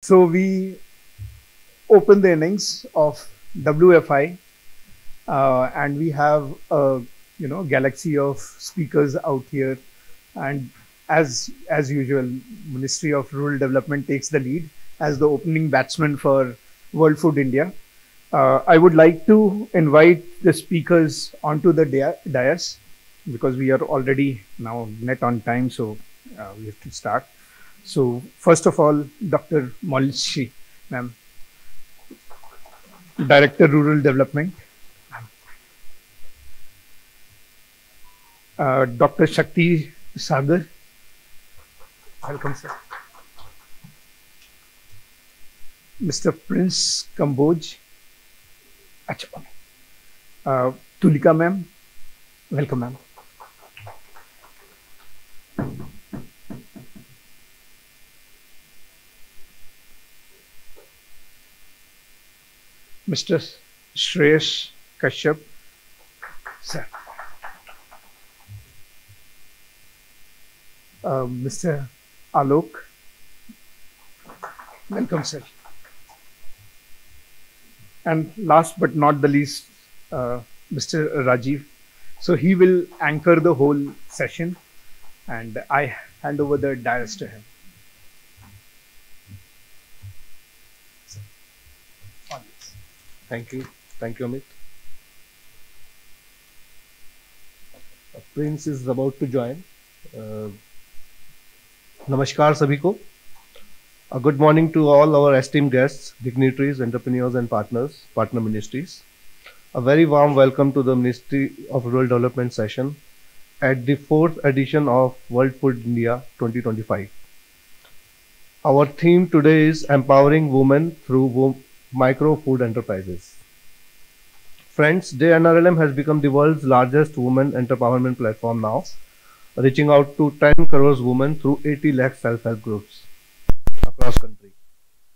So we open the innings of WFI, and we have a galaxy of speakers out here, and as usual, Ministry of Rural Development takes the lead as the opening batsman for World Food India. I would like to invite the speakers onto the dais because we are already now net on time, so we have to start. So first of all, Dr. Molshi, ma'am, Director Rural Development. Dr. Shakti Sagar, welcome, sir. Mr. Prince Kamboj. Achha. Tulika ma'am, welcome ma'am. Mr. Shreyash Kashyap, sir. Mr. Alok, welcome, sir. And last but not the least, Mr. Rajiv. So he will anchor the whole session, and I hand over the dais to him. Thank you, Amit. Prince is about to join. Namaskar sabhi ko. Good morning to all our esteemed guests, dignitaries, entrepreneurs and partners, partner ministries. A very warm welcome to the Ministry of Rural Development session at the 4th edition of World Food India 2025. Our theme today is empowering women through micro food enterprises. Friends, JNRLM has become the world's largest women empowerment platform now, reaching out to 10 crores women through 80 lakh self-help groups across country.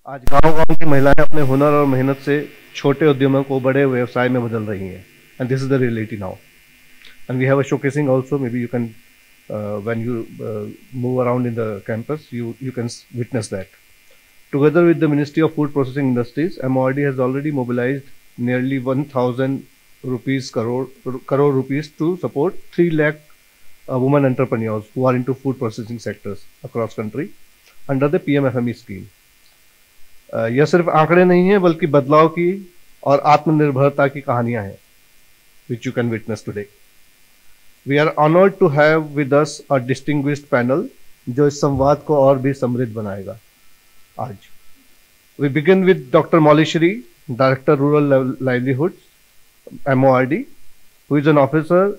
आज गांव-गांव की महिलाएं अपने हुनर और मेहनत से छोटे उद्यमों को बड़े व्यवसाय में बदल रही हैं, and this is the reality now. And we have a showcasing also. Maybe you can, when you move around in the campus, you can witness that. Together with the Ministry of Food Processing Industries, MORD has already mobilized nearly 1,000 crore rupees to support 3 lakh women entrepreneurs who are into food processing sectors across country under the PMFME scheme. यह सिर्फ आंकड़े नहीं हैं बल्कि बदलाव की और आत्मनिर्भरता की कहानियां हैं, which you can witness today. We are honored to have with us a distinguished panel जो इस संवाद को और भी समृद्ध बनाएगा आज. We begin with Dr. Molishri, Director Rural Livelihoods, MORD, who is an officer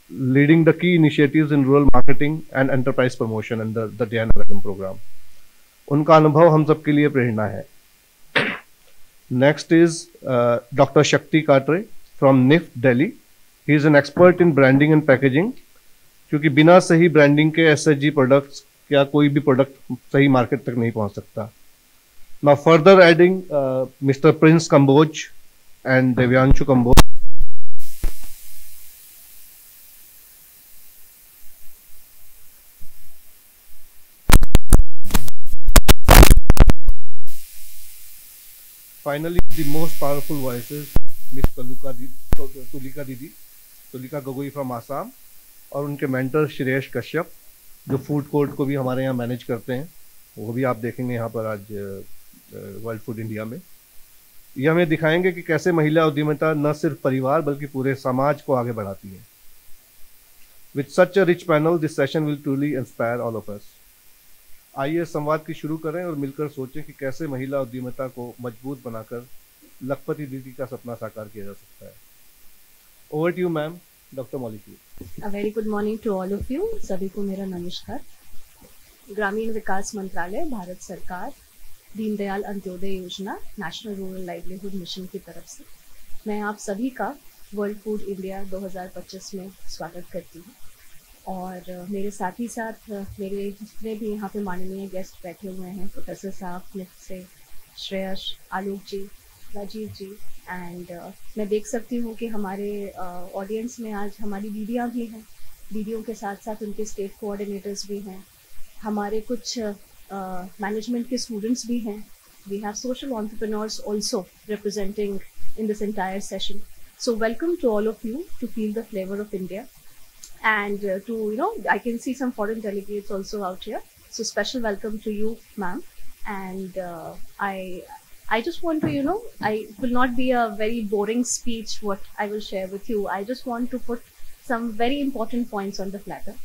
leading the key initiatives in rural marketing and enterprise promotion under the JNRLM program. उनका अनुभव हम सबके लिए प्रेरणा है. Next is Dr. Shakti Katre from NIFT Delhi. He is an expert in branding and packaging. क्योंकि बिना सही branding के SHG प्रोडक्ट्स या कोई भी प्रोडक्ट सही मार्केट तक नहीं पहुंच सकता. Now further adding Mr. Prince Kamboj and Devyanshu Kamboj. Finally, the most powerful voices, Miss Tulika Gogoi from Assam, और उनके मेंटर श्रेयश कश्यप जो फूड कोर्ट को भी हमारे यहाँ मैनेज करते हैं, वो भी आप देखेंगे यहाँ पर आज वर्ल्ड फूड इंडिया में. ये हमें दिखाएंगे कि कैसे महिला उद्यमिता न सिर्फ परिवार बल्कि पूरे समाज को आगे बढ़ाती है. With such a rich panel this session will truly inspire all of us. आइए संवाद की शुरू करें और मिलकर सोचें कि कैसे महिला उद्यमिता को मजबूत बनाकर लखपति दीदी का सपना साकार किया जा सकता है. Over to you ma'am, doctor molecule. A very good morning to all of you. सभी को मेरा नमस्कार. ग्रामीण विकास मंत्रालय, भारत सरकार, दीनदयाल अंत्योदय योजना, नेशनल रूरल लाइवलीहुड मिशन की तरफ से मैं आप सभी का वर्ल्ड फूड इंडिया 2025 में स्वागत करती हूँ. और मेरे साथ ही साथ मेरे जितने भी यहाँ पे माननीय गेस्ट बैठे हुए हैं, प्रोफेसर साहब, निफ्ट से श्रेयस, आलोक जी, राजीव जी, एंड मैं देख सकती हूँ कि हमारे ऑडियंस में आज हमारी दीदियाँ भी हैं. दीदियों के साथ साथ उनके स्टेट कोऑर्डिनेटर्स भी हैं, हमारे कुछ मैनेजमेंट के स्टूडेंट्स भी हैं, We have social entrepreneurs also representing in this entire session. So welcome to all of you to feel the flavor of India. And to, I can see some foreign delegates also out here. So special welcome to you, ma'am. And I just want to, I will not be a very boring speech what I will share with you. I just want to put some very important points on the platter.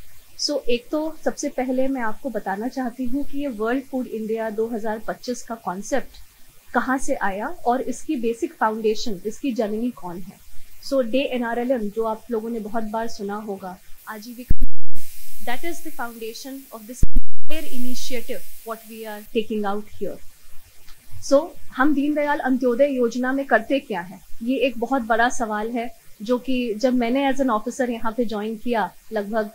So एक तो सबसे पहले मैं आपको बताना चाहती हूँ कि ये वर्ल्ड फूड इंडिया 2025 का कॉन्सेप्ट कहाँ से आया और इसकी बेसिक फाउंडेशन, इसकी जननी कौन है. सो डे NRLM जो आप लोगों ने बहुत बार सुना होगा, Aajeevika, that is the foundation of this initiative what we are taking out here. So हम दीनदयाल अंत्योदय योजना में करते क्या है, ये एक बहुत बड़ा सवाल है जो कि जब मैंने एज एन ऑफिसर यहाँ पे ज्वाइन किया लगभग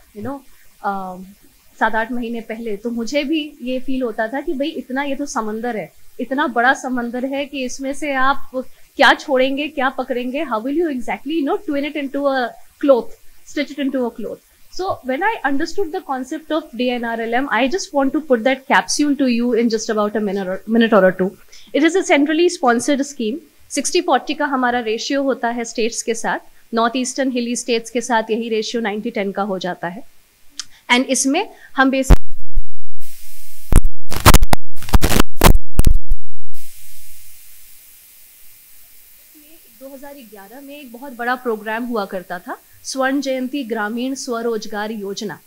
7-8 महीने पहले, तो मुझे भी ये फील होता था कि भाई इतना, ये तो समंदर है, इतना बड़ा समंदर है कि इसमें से आप क्या छोड़ेंगे, क्या पकड़ेंगे, how will you exactly twin it into a cloth, stitch it into a cloth. So when I understood the concept of DNRLM, I just want to put that capsule to you in just about a minute or two. It is a centrally sponsored scheme. 60-40 का हमारा ratio होता है states के साथ. North eastern हिली states के साथ यही रेशियो 90-10 का हो जाता है. एंड इसमें हम बेसिक 2011 में एक बहुत बड़ा प्रोग्राम हुआ करता था, स्वर्ण जयंती ग्रामीण स्वरोजगार योजना.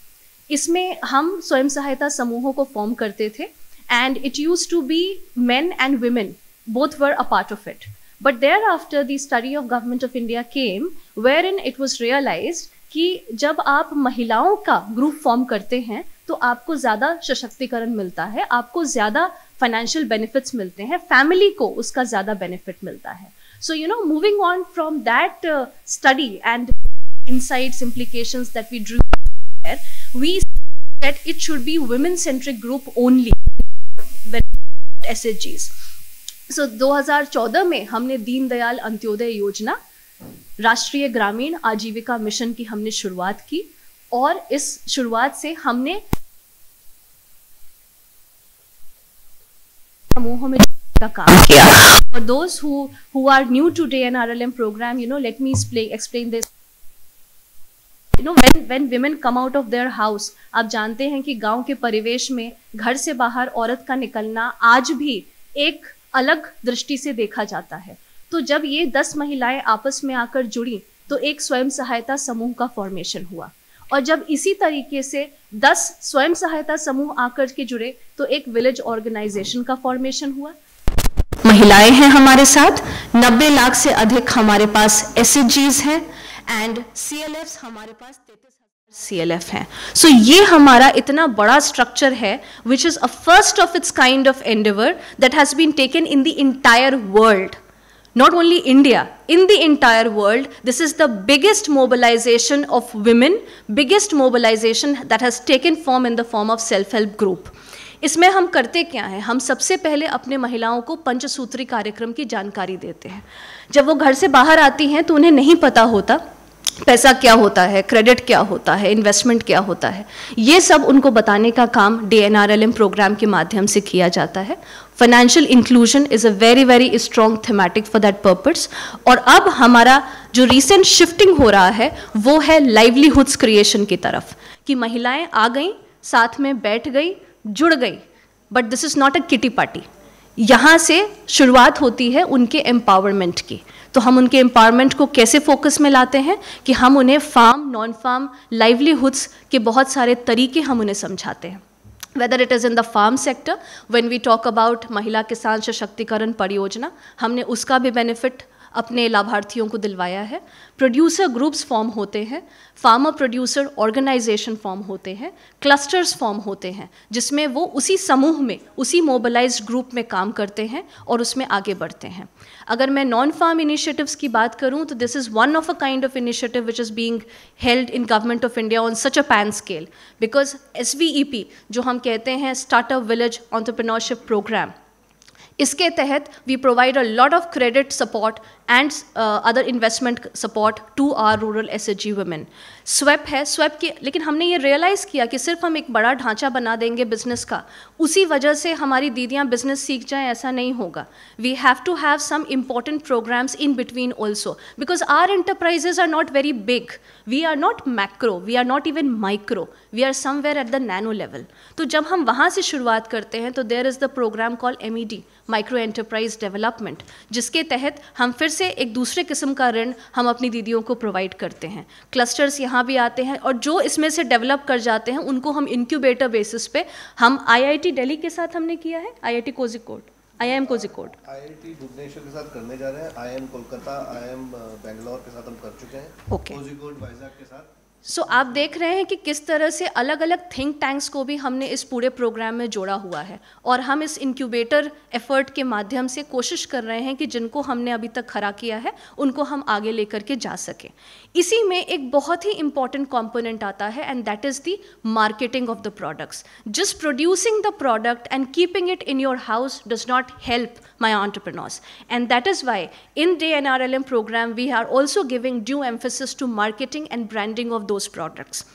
इसमें हम स्वयं सहायता समूहों को फॉर्म करते थे and it used to be men and women, both were a part of it. But thereafter the study of Government of India came wherein it was realized कि जब आप महिलाओं का ग्रुप फॉर्म करते हैं तो आपको ज़्यादा सशक्तिकरण मिलता है, आपको ज़्यादा फाइनेंशियल बेनिफिट्स मिलते हैं, फैमिली को उसका ज़्यादा बेनिफिट मिलता है. So moving on from that study and insights, implications that we drew there, we said that it should be women-centric group only when SHGs. So 2014 में हमने दीनदयाल अंत्योदय योजना, राष्ट्रीय ग्रामीण आजीविका मिशन की हमने शुरुआत की और इस शुरुआत से हमने समूहों में का काम किया. For those who are new to DNRLM program, let me explain this. When women come out of their house, आप जानते हैं कि गांव के परिवेश में घर से बाहर औरत का निकलना आज भी एक अलग दृष्टि से देखा जाता है. तो जब ये 10 महिलाएं आपस में आकर जुड़ी तो एक स्वयं सहायता समूह का फॉर्मेशन हुआ और जब इसी तरीके से 10 स्वयं सहायता समूह आकर के जुड़े तो एक विलेज ऑर्गेनाइजेशन का फॉर्मेशन हुआ. महिलाएं हैं हमारे साथ, 90 लाख से अधिक हमारे पास SHGs हैं एंड CLFs हमारे पास 33,000 CLF हैं. सो ये हमारा इतना बड़ा स्ट्रक्चर है which is a first of its kind of endeavour that has been taken in the entire world. Not only India, in the entire world, this is the biggest mobilization of women, biggest mobilization that has taken form in the form of self-help group. इसमें हम करते क्या हैं, हम सबसे पहले अपने महिलाओं को पंचसूत्री कार्यक्रम की जानकारी देते हैं. जब वो घर से बाहर आती हैं तो उन्हें नहीं पता होता पैसा क्या होता है, क्रेडिट क्या होता है, इन्वेस्टमेंट क्या होता है. ये सब उनको बताने का काम DNRLM प्रोग्राम के माध्यम से किया जाता है. Financial inclusion is a very very strong thematic for that purpose. और अब हमारा जो रिसेंट शिफ्टिंग हो रहा है वो है लाइवलीहुड्स क्रिएशन की तरफ, कि महिलाएं आ गई, साथ में बैठ गई, जुड़ गई. But this is not a kitty party. यहाँ से शुरुआत होती है उनके एम्पावरमेंट की. तो हम उनके एम्पावरमेंट को कैसे फोकस में लाते हैं कि हम उन्हें फार्म, नॉन फार्म, लाइवलीहुड्स के बहुत सारे तरीके हम उन्हें समझाते हैं. Whether it is in the farm sector, when we talk about महिला किसान सशक्तिकरण परियोजना, हमने उसका भी बेनिफिट अपने लाभार्थियों को दिलवाया है. प्रोड्यूसर ग्रुप्स फॉर्म होते हैं, फार्मर प्रोड्यूसर ऑर्गेनाइजेशन फॉर्म होते हैं, क्लस्टर्स फॉर्म होते हैं जिसमें वो उसी समूह में, उसी मोबिलाइज्ड ग्रुप में काम करते हैं और उसमें आगे बढ़ते हैं. अगर मैं नॉन फार्म इनिशिएटिव्स की बात करूं तो this is one of a kind of initiative which is being held in government of India on such a pan scale, because SVEP जो हम कहते हैं स्टार्टअप विलेज एंटरप्रेन्योरशिप प्रोग्राम, इसके तहत we provide a lot of credit support and other investment support to our rural SHG women. स्वेप है, स्वेप की, लेकिन हमने ये रियलाइज़ किया कि सिर्फ हम एक बड़ा ढांचा बना देंगे बिजनेस का, उसी वजह से हमारी दीदियाँ बिजनेस सीख जाएं, ऐसा नहीं होगा। We have to have some important programmes in between also, because our enterprises are not very big, we are not macro, we are not even micro, we are somewhere at the nano level. तो जब हम वहाँ से शुरुआत करते हैं तो there is the programme call MED, micro enterprise development, जिसके तहत हम फिर से एक दूसरे किस्म का ऋण हम अपनी दीदियों को प्रोवाइड करते हैं। क्लस्टर्स यहाँ भी आते हैं और जो इसमें से डेवलप कर जाते हैं उनको हम इंक्यूबेटर बेसिस पे, हम IIT दिल्ली के साथ हमने किया है, IIT Kozhikode, IIM Kozhikode, IIT Bhubaneswar के साथ करने जा रहे हैं, IIM कोलकाता, IIM बेंगलोर के साथ हम कर चुके हैं, ओके, कोझिकोड वाइजैक के साथ। सो आप देख रहे हैं कि किस तरह से अलग अलग थिंक टैंक्स को भी हमने इस पूरे प्रोग्राम में जोड़ा हुआ है, और हम इस इंक्यूबेटर एफर्ट के माध्यम से कोशिश कर रहे हैं कि जिनको हमने अभी तक खड़ा किया है उनको हम आगे लेकर के जा सकें। इसी में एक बहुत ही इंपॉर्टेंट कंपोनेंट आता है and that is the marketing of the products. Just producing the product and keeping it in your house does not help my entrepreneurs, and that is why in the NRLM program we are also giving due emphasis to marketing and branding of those products.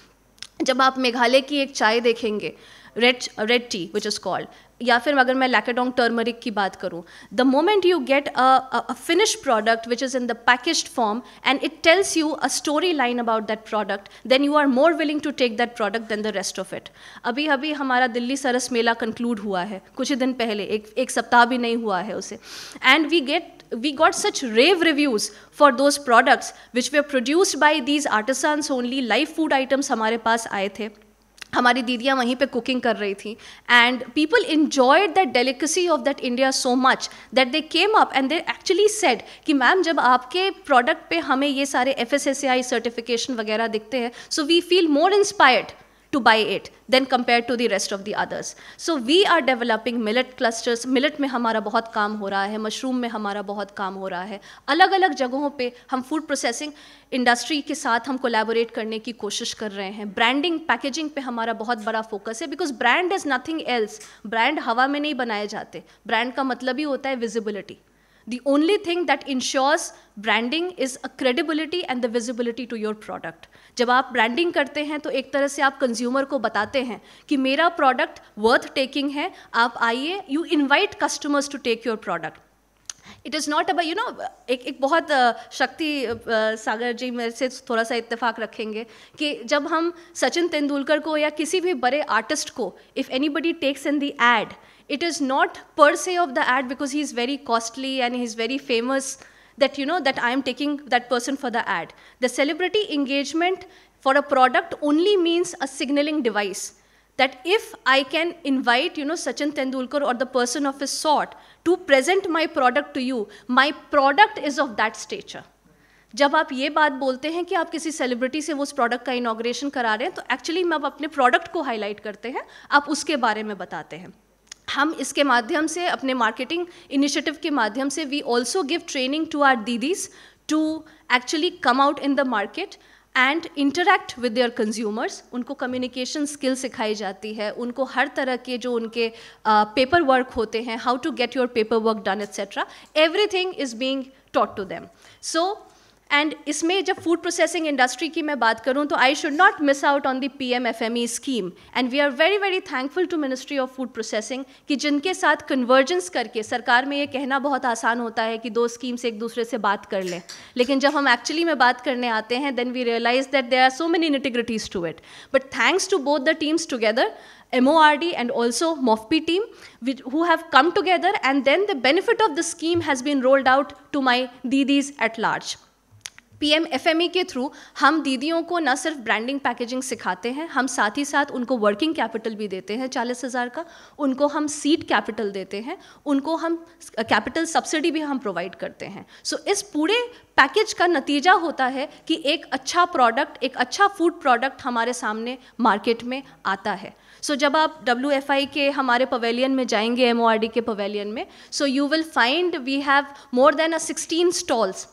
जब आप मेघालय की एक चाय देखेंगे, red tea which is called, या फिर अगर मैं लैकेडोंग टर्मरिक की बात करूं, the moment you get a finished product which is in the packaged form and it tells you a story line about that product, then you are more willing to take that product than the rest of it. अभी अभी हमारा दिल्ली सरस मेला conclude हुआ है कुछ ही दिन पहले, एक सप्ताह भी नहीं हुआ है उसे, and we got such rave reviews for those products which were produced by these artisans only. Live food items हमारे पास आए थे, हमारी दीदियाँ वहीं पे कुकिंग कर रही थी, and people enjoyed that delicacy of that India so much that they came up and they actually said कि मैम जब आपके प्रोडक्ट पे हमें ये सारे FSSAI सर्टिफिकेशन वगैरह दिखते हैं, so we feel more inspired to buy it than compared to the rest of the others. So we are developing millet clusters. Millet में हमारा बहुत काम हो रहा है, मशरूम में हमारा बहुत काम हो रहा है, अलग अलग जगहों पे हम फूड प्रोसेसिंग इंडस्ट्री के साथ हम कोलैबोरेट करने की कोशिश कर रहे हैं। ब्रांडिंग पैकेजिंग पे हमारा बहुत बड़ा फोकस है, because brand is nothing else. Brand हवा में नहीं बनाए जाते, ब्रांड का मतलब ही होता है visibility. The only thing that ensures branding is a credibility and the visibility to your product. जब आप ब्रांडिंग करते हैं तो एक तरह से आप कंज्यूमर को बताते हैं कि मेरा प्रोडक्ट वर्थ टेकिंग है, आप आइए, you invite customers to take your product. It is not about, you know, एक बहुत शक्ति सागर जी मेरे से थोड़ा सा इत्तेफाक रखेंगे कि जब हम सचिन तेंदुलकर को या किसी भी बड़े आर्टिस्ट को, if anybody takes in the ad, it is not per se of the ad because he is very costly and he is very famous that, you know, that I am taking that person for the ad. The celebrity engagement for a product only means a signaling device, that if I can invite, you know, Sachin Tendulkar or the person of his sort to present my product to you, my product is of that stature. जब आप ये बात बोलते हैं कि आप किसी celebrity से वो उस प्रोडक्ट का इनॉग्रेशन करा रहे हैं, तो एक्चुअली में आप अपने प्रोडक्ट को हाईलाइट करते हैं, आप उसके बारे में बताते हैं। हम इसके माध्यम से, अपने मार्केटिंग इनिशिएटिव के माध्यम से, we also give training to our didis to actually come out in the market and interact with their consumers. उनको कम्युनिकेशन स्किल सिखाई जाती है, उनको हर तरह के जो उनके पेपर वर्क होते हैं, how to get your paper work done etcetera, everything is being taught to them. So and इसमें जब फूड प्रोसेसिंग इंडस्ट्री की मैं बात करूं तो I should not miss out on the PMFME scheme, and we are very very thankful to ministry of food processing कि जिनके साथ कन्वर्जेंस करके, सरकार में ये कहना बहुत आसान होता है कि दो स्कीम्स एक दूसरे से बात कर लें, लेकिन जब हम एक्चुअली में बात करने आते हैं then we realise that there are so many nitty gritties to it, but thanks to both the teams together, MORD and also MOFPI team, who have come together, and then the benefit of the scheme has been rolled out to my didis at large. PMFME के through हम दीदियों को न सिर्फ branding packaging सिखाते हैं, हम साथ ही साथ उनको वर्किंग कैपिटल भी देते हैं 40,000 का, उनको हम सीड कैपिटल देते हैं, उनको हम कैपिटल सब्सिडी भी हम प्रोवाइड करते हैं। सो इस पूरे पैकेज का नतीजा होता है कि एक अच्छा प्रोडक्ट, एक अच्छा फूड प्रोडक्ट हमारे सामने मार्केट में आता है। सो जब आप WFI के हमारे पवेलियन में जाएंगे, MORD के पवेलियन में, so you will find we have more than 16 stalls.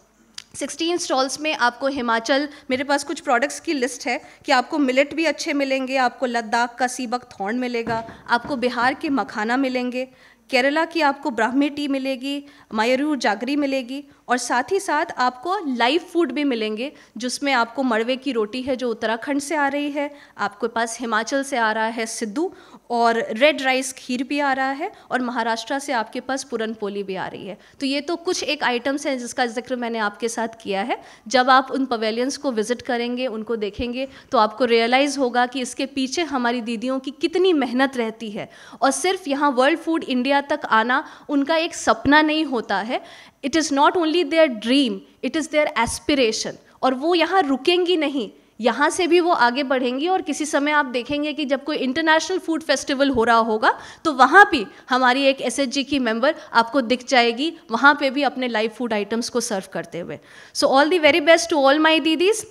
16 stalls में आपको हिमाचल, मेरे पास कुछ प्रोडक्ट्स की लिस्ट है कि आपको मिलेट भी अच्छे मिलेंगे, आपको लद्दाख का सीबक थॉर्न मिलेगा, आपको बिहार के मखाना मिलेंगे, केरला की आपको ब्राह्मी टी मिलेगी, मयूर जागरी मिलेगी, और साथ ही साथ आपको लाइव फूड भी मिलेंगे, जिसमें आपको मड़वे की रोटी है जो उत्तराखंड से आ रही है, आपके पास हिमाचल से आ रहा है सिद्धू, और रेड राइस खीर भी आ रहा है, और महाराष्ट्र से आपके पास पूरन पोली भी आ रही है। तो ये तो कुछ एक आइटम्स हैं जिसका जिक्र मैंने आपके साथ किया है। जब आप उन पवेलियंस को विजिट करेंगे, उनको देखेंगे, तो आपको रियलाइज़ होगा कि इसके पीछे हमारी दीदियों की कितनी मेहनत रहती है। और सिर्फ यहाँ वर्ल्ड फूड इंडिया तक आना उनका एक सपना नहीं होता है, it is not only their dream, it is their aspiration. और वो यहाँ रुकेंगी नहीं, यहाँ से भी वो आगे बढ़ेंगी, और किसी समय आप देखेंगे कि जब कोई इंटरनेशनल फूड फेस्टिवल हो रहा होगा तो वहाँ भी हमारी एक एसएचजी की मेंबर आपको दिख जाएगी, वहाँ पे भी अपने लाइव फूड आइटम्स को सर्व करते हुए। So all the very best to all my didis,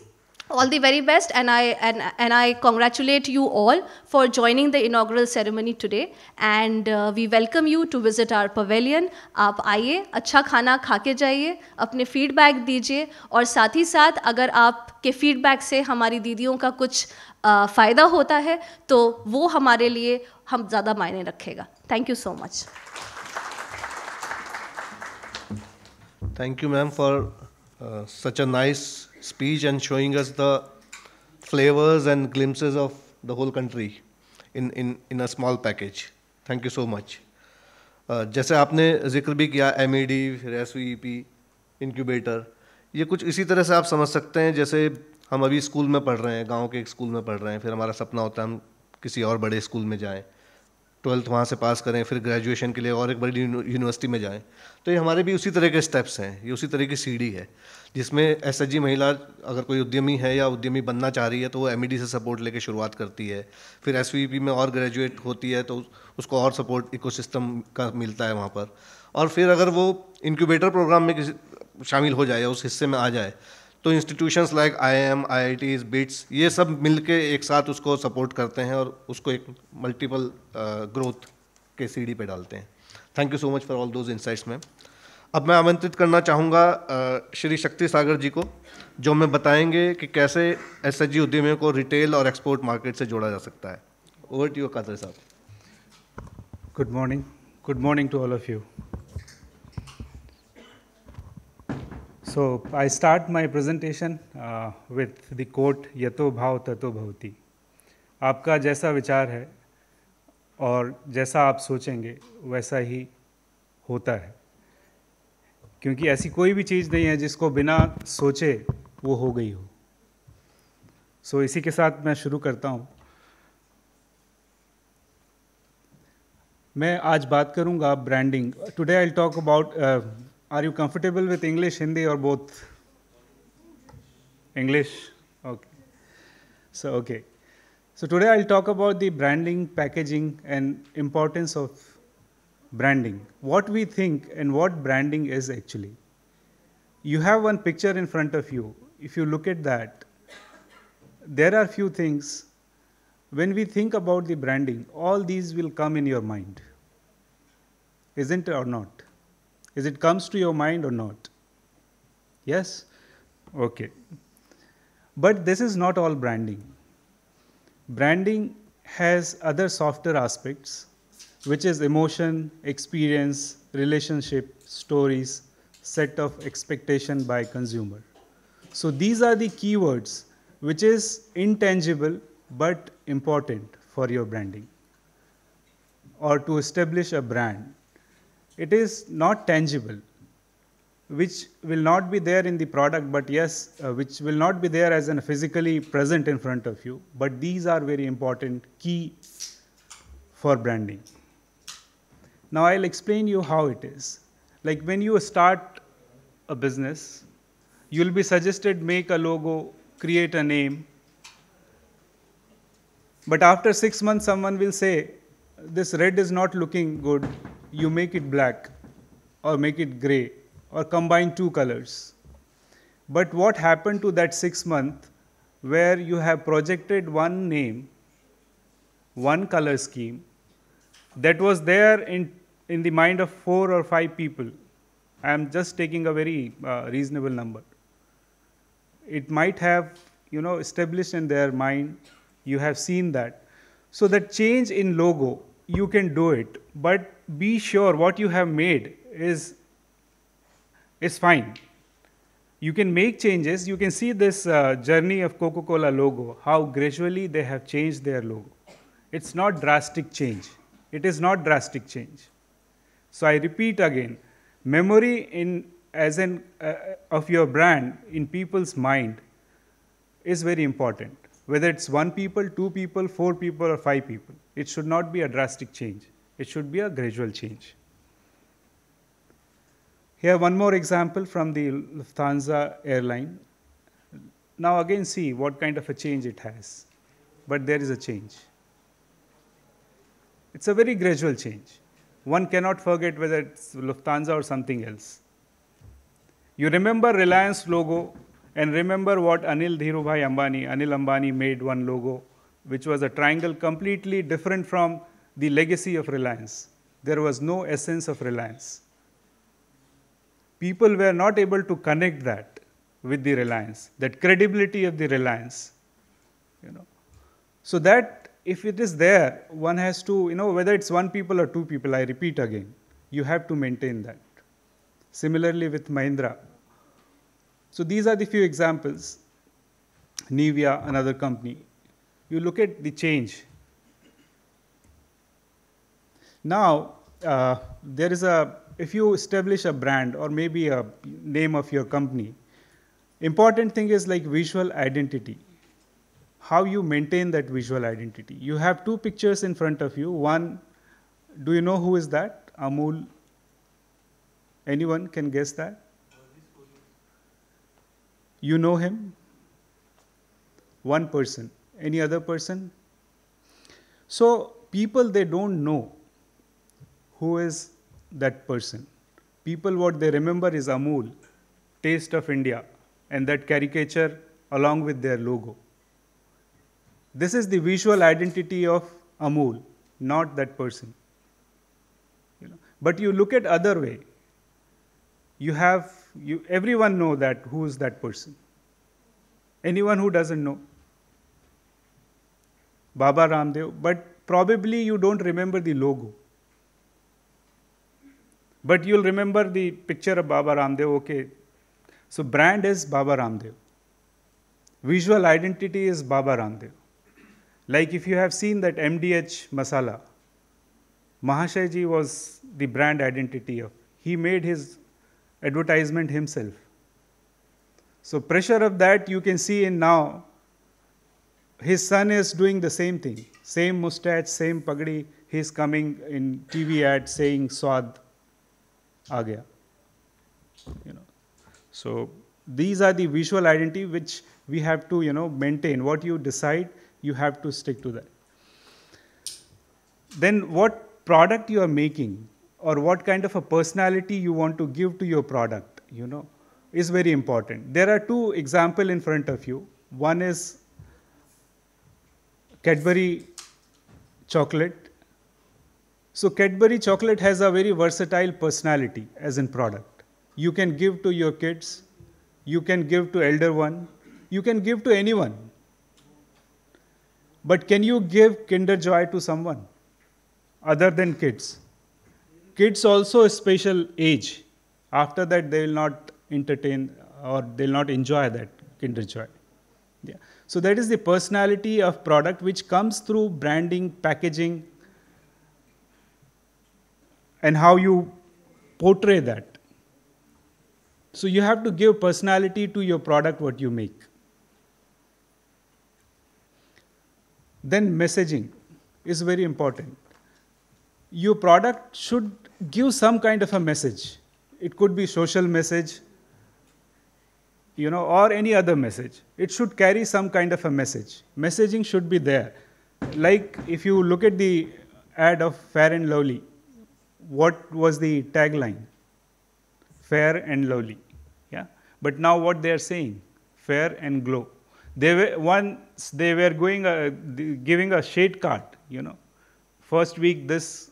all the very best, and I congratulate you all for joining the inaugural ceremony today, and we welcome you to visit our pavilion. आप आइए, अच्छा खाना खा के जाइए, अपने feedback दीजिए, और साथ ही साथ अगर आपके फीडबैक से हमारी दीदियों का कुछ फ़ायदा होता है तो वो हमारे लिए हम ज़्यादा मायने रखेगा। Thank you so much. Thank you, ma'am, for such a nice speech and showing us the flavors and glimpses of the whole country in a small package. Thank you so much. जैसे आपने जिक्र भी किया MED, फिर SVEP, incubator, ये कुछ इसी तरह से आप समझ सकते हैं जैसे हम अभी स्कूल में पढ़ रहे हैं, गांव के एक स्कूल में पढ़ रहे हैं, फिर हमारा सपना होता है हम किसी और बड़े स्कूल में जाएं, 12th वहाँ से पास करें, फिर ग्रेजुएशन के लिए और एक बड़ी यूनिवर्सिटी में जाएं। तो ये हमारे भी उसी तरह के स्टेप्स हैं, ये उसी तरह की सीढ़ी है जिसमें एसएचजी महिला अगर कोई उद्यमी है या उद्यमी बनना चाह रही है तो वो MED से सपोर्ट लेके शुरुआत करती है, फिर SVP में और ग्रेजुएट होती है तो उसको और सपोर्ट इकोसिस्टम का मिलता है वहाँ पर, और फिर अगर वो इंक्यूबेटर प्रोग्राम में किसी शामिल हो जाए, उस हिस्से में आ जाए, तो institutions like IIM, IITs, bits, ये सब मिलके एक साथ उसको सपोर्ट करते हैं और उसको एक मल्टीपल ग्रोथ के सीढ़ी पे डालते हैं। Thank you so much for all those insights ma'am. अब मैं आमंत्रित करना चाहूँगा श्री शक्ति सागर जी को, जो हमें बताएंगे कि कैसे एसएचजी उद्यमियों को रिटेल और एक्सपोर्ट मार्केट से जोड़ा जा सकता है। ओवर टू यू कादर साहब। Good morning to all of you. So I start my presentation with the quote "यतो भाव ततो भवति." आपका जैसा विचार है और जैसा आप सोचेंगे वैसा ही होता है, क्योंकि ऐसी कोई भी चीज़ नहीं है जिसको बिना सोचे वो हो गई हो। सो इसी के साथ मैं शुरू करता हूँ। मैं आज बात करूँगा branding. Today I will talk about, are you comfortable with English, Hindi और both? English, okay. So okay. So today I'll talk about the branding, packaging, and importance of branding. What we think and what branding is actually. You have one picture in front of you. If you look at that, there are few things. When we think about the branding, all these will come in your mind. Isn't it or not? Is it comes to your mind or not? Yes? Okay. But this is not all branding. Branding has other softer aspects, which is emotion, experience, relationship, stories, set of expectation by consumer. So these are the keywords which is intangible but important for your branding or to establish a brand. It is not tangible, which will not be there in the product, but yes, which will not be there as in physically present in front of you, but these are very important key for branding. Now I'll explain you how it is. Like when you start a business, you'll be suggested make a logo, create a name, but after 6 months someone will say, this red is not looking good, you make it black or make it gray or combine two colors. But what happened to that 6 months where you have projected one name, one color scheme that was there in the mind of 4 or 5 people? I am just taking a very reasonable number. It might have, established in their mind, you have seen that. So that change in logo, you can do it, but be sure what you have made is fine. You can make changes. You can see this journey of Coca-Cola logo, how gradually they have changed their logo. It's not drastic change. It is not drastic change. So I repeat again, memory of your brand in people's mind is very important. Whether it's 1 people, 2 people, 4 people, or 5 people, it should not be a drastic change. It should be a gradual change. Here, one more example from the Lufthansa airline. Now again, see what kind of a change it has. But there is a change. It's a very gradual change. One cannot forget whether it's Lufthansa or something else. You remember Reliance logo, and remember what Anil Ambani made one logo, which was a triangle completely different from the legacy of Reliance. There was no essence of Reliance. People were not able to connect that with the Reliance, that credibility of the Reliance. So that if it is there, one has to, whether it's 1 people or 2 people, I repeat again, you have to maintain that. Similarly with Mahindra. So these are the few examples. Nivea, another company. You look at the change. Now, if you establish a brand or maybe a name of your company, important thing is like visual identity. How you maintain that visual identity. You have 2 pictures in front of you. One, do you know who is that? Amul. Anyone can guess that? You know him? One person. Any other person? So people, they don't know who is that person. People, what they remember is Amul, Taste of India, and that caricature along with their logo. This is the visual identity of Amul, not that person. But you look at other way. Everyone know that who is that person. Anyone who doesn't know? Baba Ramdev, but probably you don't remember the logo. But you'll remember the picture of Baba Ramdev, okay. So brand is Baba Ramdev. Visual identity is Baba Ramdev. Like if you have seen that MDH Masala, Mahashay ji was the brand identity of. He made his advertisement himself. So pressure of that you can see in now. His son is doing the same thing. Same mustache, same pagdi. He's coming in TV ad saying Swad aa gaya. So these are the visual identity which we have to maintain. What you decide, you have to stick to that. Then what product you are making or what kind of a personality you want to give to your product, is very important. There are 2 examples in front of you. One is Cadbury chocolate. So Cadbury chocolate has a very versatile personality as in product. You can give to your kids, you can give to elder one, you can give to anyone. But can you give Kinder Joy to someone other than kids? Kids also a special age. After that, they will not entertain or they will not enjoy that Kinder Joy. Yeah. So that is the personality of product which comes through branding, packaging, and how you portray that. So you have to give personality to your product what you make. Then messaging is very important. Your product should give some kind of a message. It could be social message, or any other message. It should carry some kind of a message. Messaging should be there. Like if you look at the ad of Fair and Lovely, what was the tagline? Fair and Lovely. Yeah. But now what they are saying? Fair and Glow. They were going giving a shade card. First week this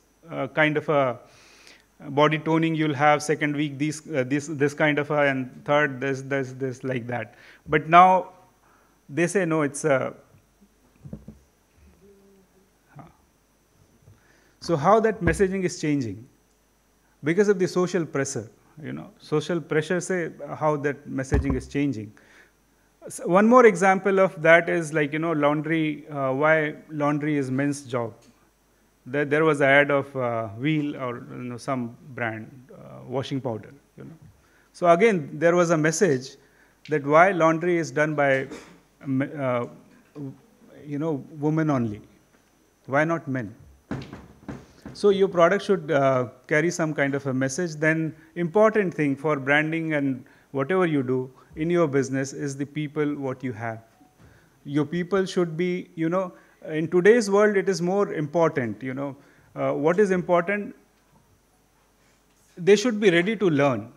kind of a body toning you'll have. Second week this kind of a, and third this like that. But now they say no, it's a. So how that messaging is changing? Because of the social pressure, you know, social pressure say how that messaging is changing. So one more example of that is like, you know, laundry, why laundry is men's job. There was an ad of Wheel or, you know, some brand washing powder, you know. So again, there was a message that why laundry is done by, you know, women only. Why not men? So your product should carry some kind of a message. Then important thing for branding and whatever you do in your business is the people what you have. Your people should be, you know, in today's world it is more important, you know. What is important? They should be ready to learn.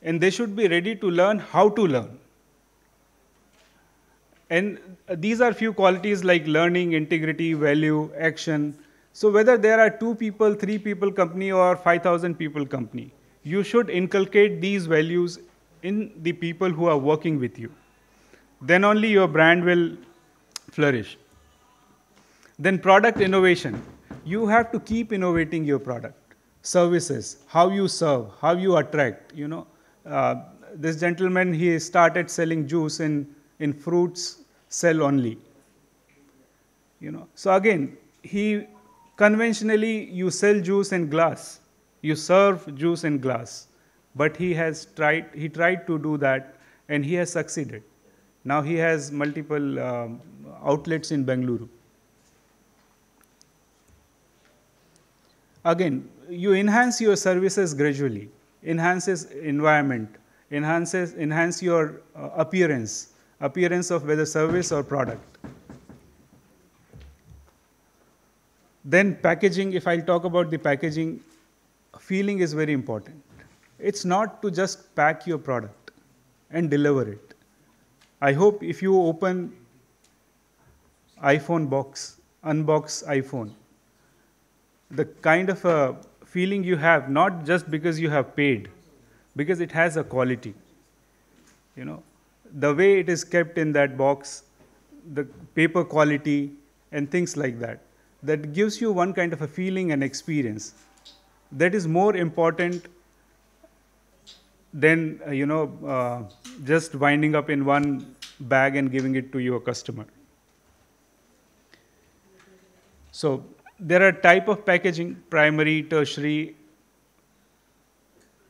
And they should be ready to learn how to learn. And these are few qualities like learning, integrity, value, action. So whether there are 2 people, 3 people company or 5,000 people company, you should inculcate these values in the people who are working with you. Then only your brand will flourish. Then product innovation. You have to keep innovating your product. Services, how you serve, how you attract, you know. This gentleman, he started selling juice in fruits cell only. You know. So again, conventionally you sell juice in glass, you serve juice in glass, but he tried to do that and he has succeeded. Now he has multiple outlets in Bengaluru. Again, you enhance your services gradually, enhances environment, enhance your appearance of whether service or product. Then packaging, if I'll talk about the packaging, feeling is very important. It's not to just pack your product and deliver it. I hope if you open iPhone box, unbox iPhone, the kind of a feeling you have, not just because you have paid, because it has a quality. You know, the way it is kept in that box, the paper quality and things like that, that gives you one kind of a feeling and experience that is more important than just winding up in one bag and giving it to your customer. So there are type of packaging: primary, tertiary,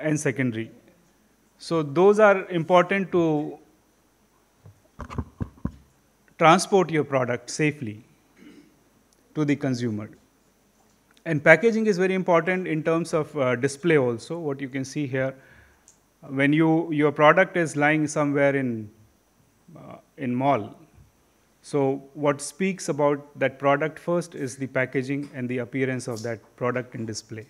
and secondary. So those are important to transport your product safely to the consumer. And packaging is very important in terms of display also. What you can see here, when your product is lying somewhere in mall, so what speaks about that product first is the packaging and the appearance of that product in display.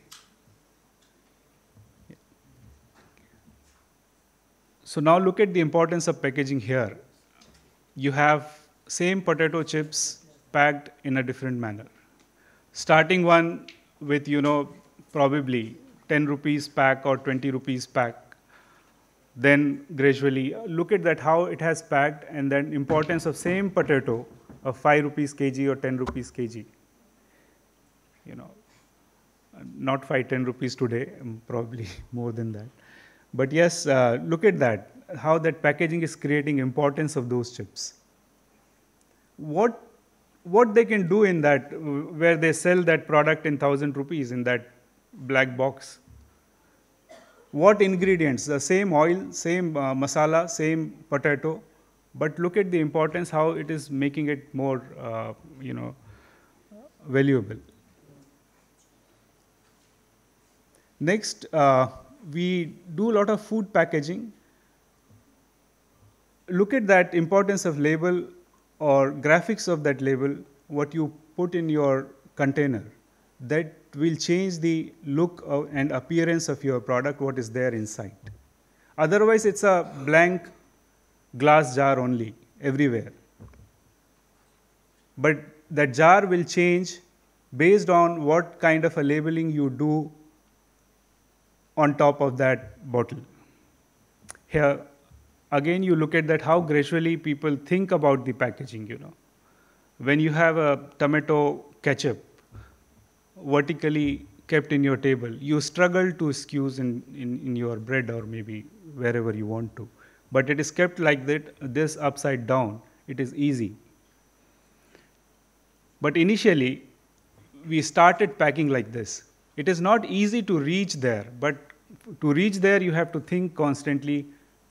So now look at the importance of packaging here. You have same potato chips packed in a different manner. Starting one with, probably 10 rupees pack or 20 rupees pack. Then gradually look at that how it has packed, and then importance of same potato of 5 rupees kg or 10 rupees kg. Not 5-10 rupees today, probably more than that. But yes, look at that, how that packaging is creating importance of those chips. What they can do in that, where they sell that product in 1,000 rupees in that black box. What ingredients? The same oil, same masala, same potato, but look at the importance, how it is making it more, valuable. Next, we do a lot of food packaging. Look at that importance of label or graphics of that label, what you put in your container. That will change the look and appearance of your product, what is there inside. Otherwise, it's a blank glass jar only, everywhere. But that jar will change based on what kind of a labeling you do on top of that bottle. Here, again, you look at that, how gradually people think about the packaging, When you have a tomato ketchup, vertically kept in your table. You struggle to squeeze in your bread or maybe wherever you want to. But it is kept like that, this upside down. It is easy. But initially, we started packing like this. It is not easy to reach there, but to reach there, you have to think constantly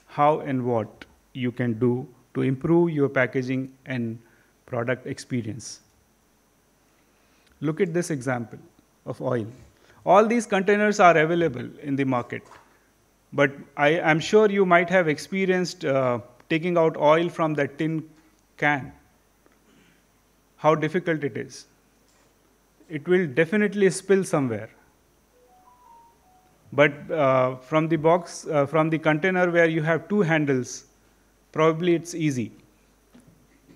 how and what you can do to improve your packaging and product experience. Look at this example of oil. All these containers are available in the market, but I am sure you might have experienced taking out oil from that tin can. How difficult it is. It will definitely spill somewhere. But from the box, from the container where you have two handles, probably it's easy.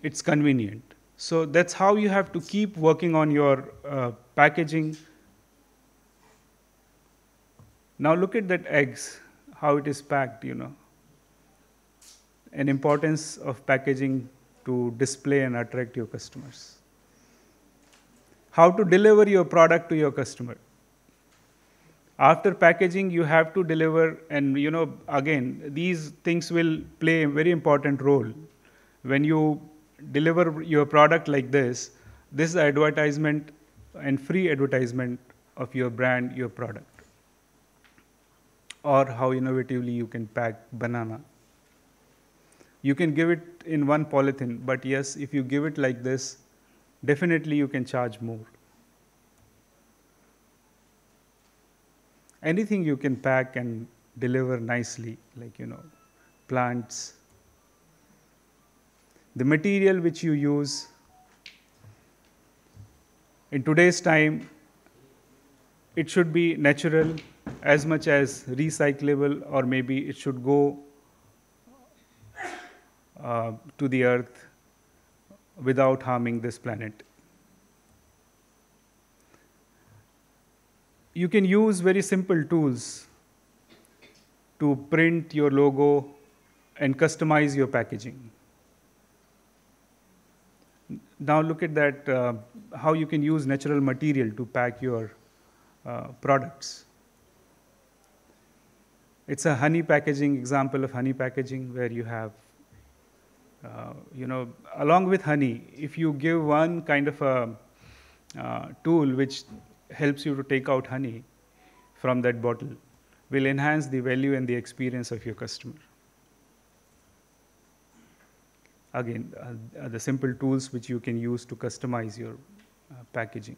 It's convenient. So that's how you have to keep working on your packaging. Now look at that eggs, how it is packed, An importance of packaging to display and attract your customers. How to deliver your product to your customer. After packaging, you have to deliver, and again, these things will play a very important role. When you deliver your product like this is advertisement and free advertisement of your brand, your product. Or how innovatively you can pack banana. You can give it in one polythene, but yes, if you give it like this, definitely you can charge more. Anything you can pack and deliver nicely, like, plants. The material which you use, in today's time, it should be natural as much as recyclable, or maybe it should go to the earth without harming this planet. You can use very simple tools to print your logo and customize your packaging. Now look at that, how you can use natural material to pack your products. It's a honey packaging, example of honey packaging, where you have, along with honey, if you give one kind of a tool which helps you to take out honey from that bottle, will enhance the value and the experience of your customer. Again, the simple tools which you can use to customize your packaging.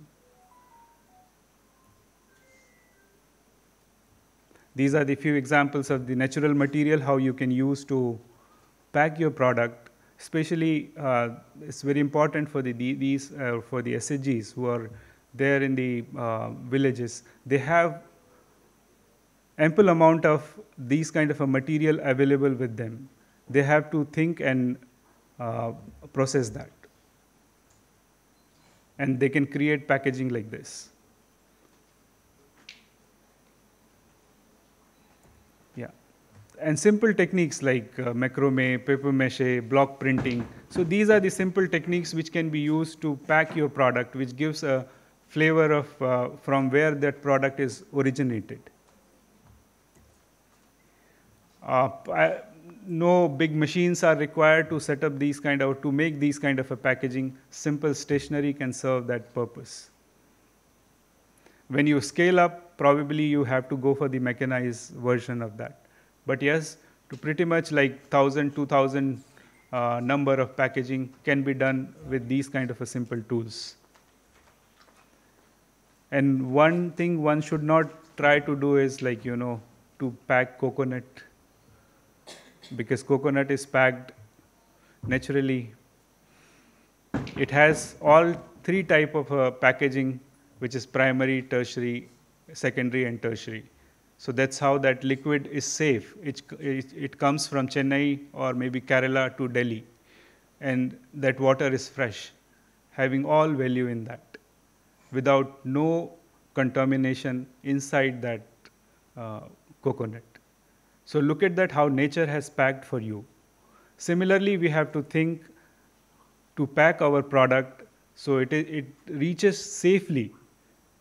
These are the few examples of the natural material, how you can use to pack your product. Especially, it's very important for for the SHGs who are there in the villages. They have ample amount of these kind of a material available with them. They have to think and process that. And they can create packaging like this. Yeah. And simple techniques like macrame, paper mache, block printing. So these are the simple techniques which can be used to pack your product, which gives a flavor of from where that product is originated. No big machines are required to set up these kind of, to make these kind of a packaging. Simple stationery can serve that purpose. When you scale up, probably you have to go for the mechanized version of that. But yes, to pretty much like 1,000, 2,000 number of packaging can be done with these kind of a simple tools. And one thing one should not try to do is like, to pack coconut, because coconut is packed naturally. It has all three type of packaging, which is primary, tertiary, secondary, and tertiary. So that's how that liquid is safe. It comes from Chennai or maybe Kerala to Delhi, and that water is fresh, having all value in that, without no contamination inside that coconut. So look at that, how nature has packed for you. Similarly, we have to think to pack our product so it reaches safely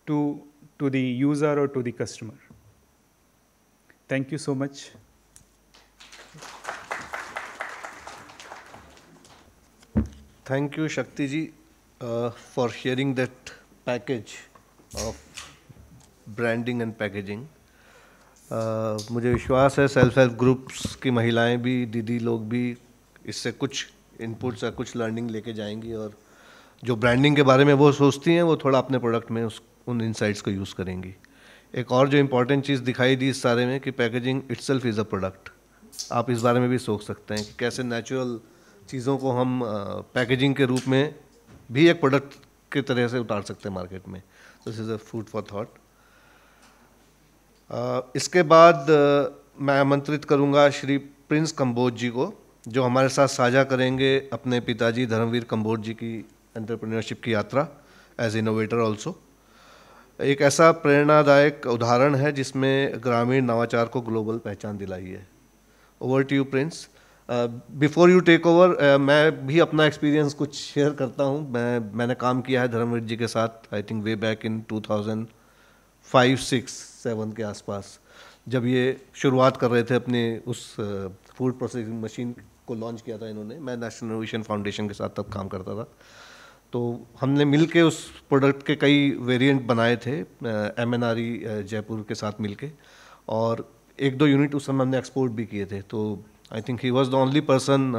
to the user or to the customer. Thank you so much. Thank you, Shakti ji, for sharing that package of branding and packaging. मुझे विश्वास है self help groups की महिलाएं भी, दीदी लोग भी इससे कुछ इनपुट्स या कुछ लर्निंग लेके जाएंगी और जो ब्रांडिंग के बारे में वो सोचती हैं वो थोड़ा अपने प्रोडक्ट में उन इनसाइट्स को यूज़ करेंगी. एक और जो इम्पोर्टेंट चीज़ दिखाई दी इस सारे में कि packaging itself is a product. आप इस बारे में भी सोच सकते हैं कि कैसे नेचुरल चीज़ों को हम पैकेजिंग के रूप में भी एक प्रोडक्ट की तरह से उतार सकते हैं मार्केट में. This is a food for thought. इसके बाद मैं आमंत्रित करूंगा श्री प्रिंस कंबोज जी को, जो हमारे साथ साझा करेंगे अपने पिताजी धर्मवीर कंबोज जी की एंटरप्रेन्योरशिप की यात्रा एज इनोवेटर ऑल्सो. एक ऐसा प्रेरणादायक उदाहरण है जिसमें ग्रामीण नवाचार को ग्लोबल पहचान दिलाई है. Over to you prince. Before you take over, मैं भी अपना एक्सपीरियंस कुछ शेयर करता हूँ. मैंने काम किया है धर्मवीर जी के साथ, I think way back in 2005-6-7 के आसपास, जब ये शुरुआत कर रहे थे अपने उस फूड प्रोसेसिंग मशीन को लॉन्च किया था इन्होंने. मैं नेशनल इनोवेशन फाउंडेशन के साथ तब काम करता था. तो हमने मिलके उस प्रोडक्ट के कई वेरिएंट बनाए थे MNRE जयपुर के साथ मिलके, और 1-2 यूनिट उस समय हमने एक्सपोर्ट भी किए थे. तो I think he was the only person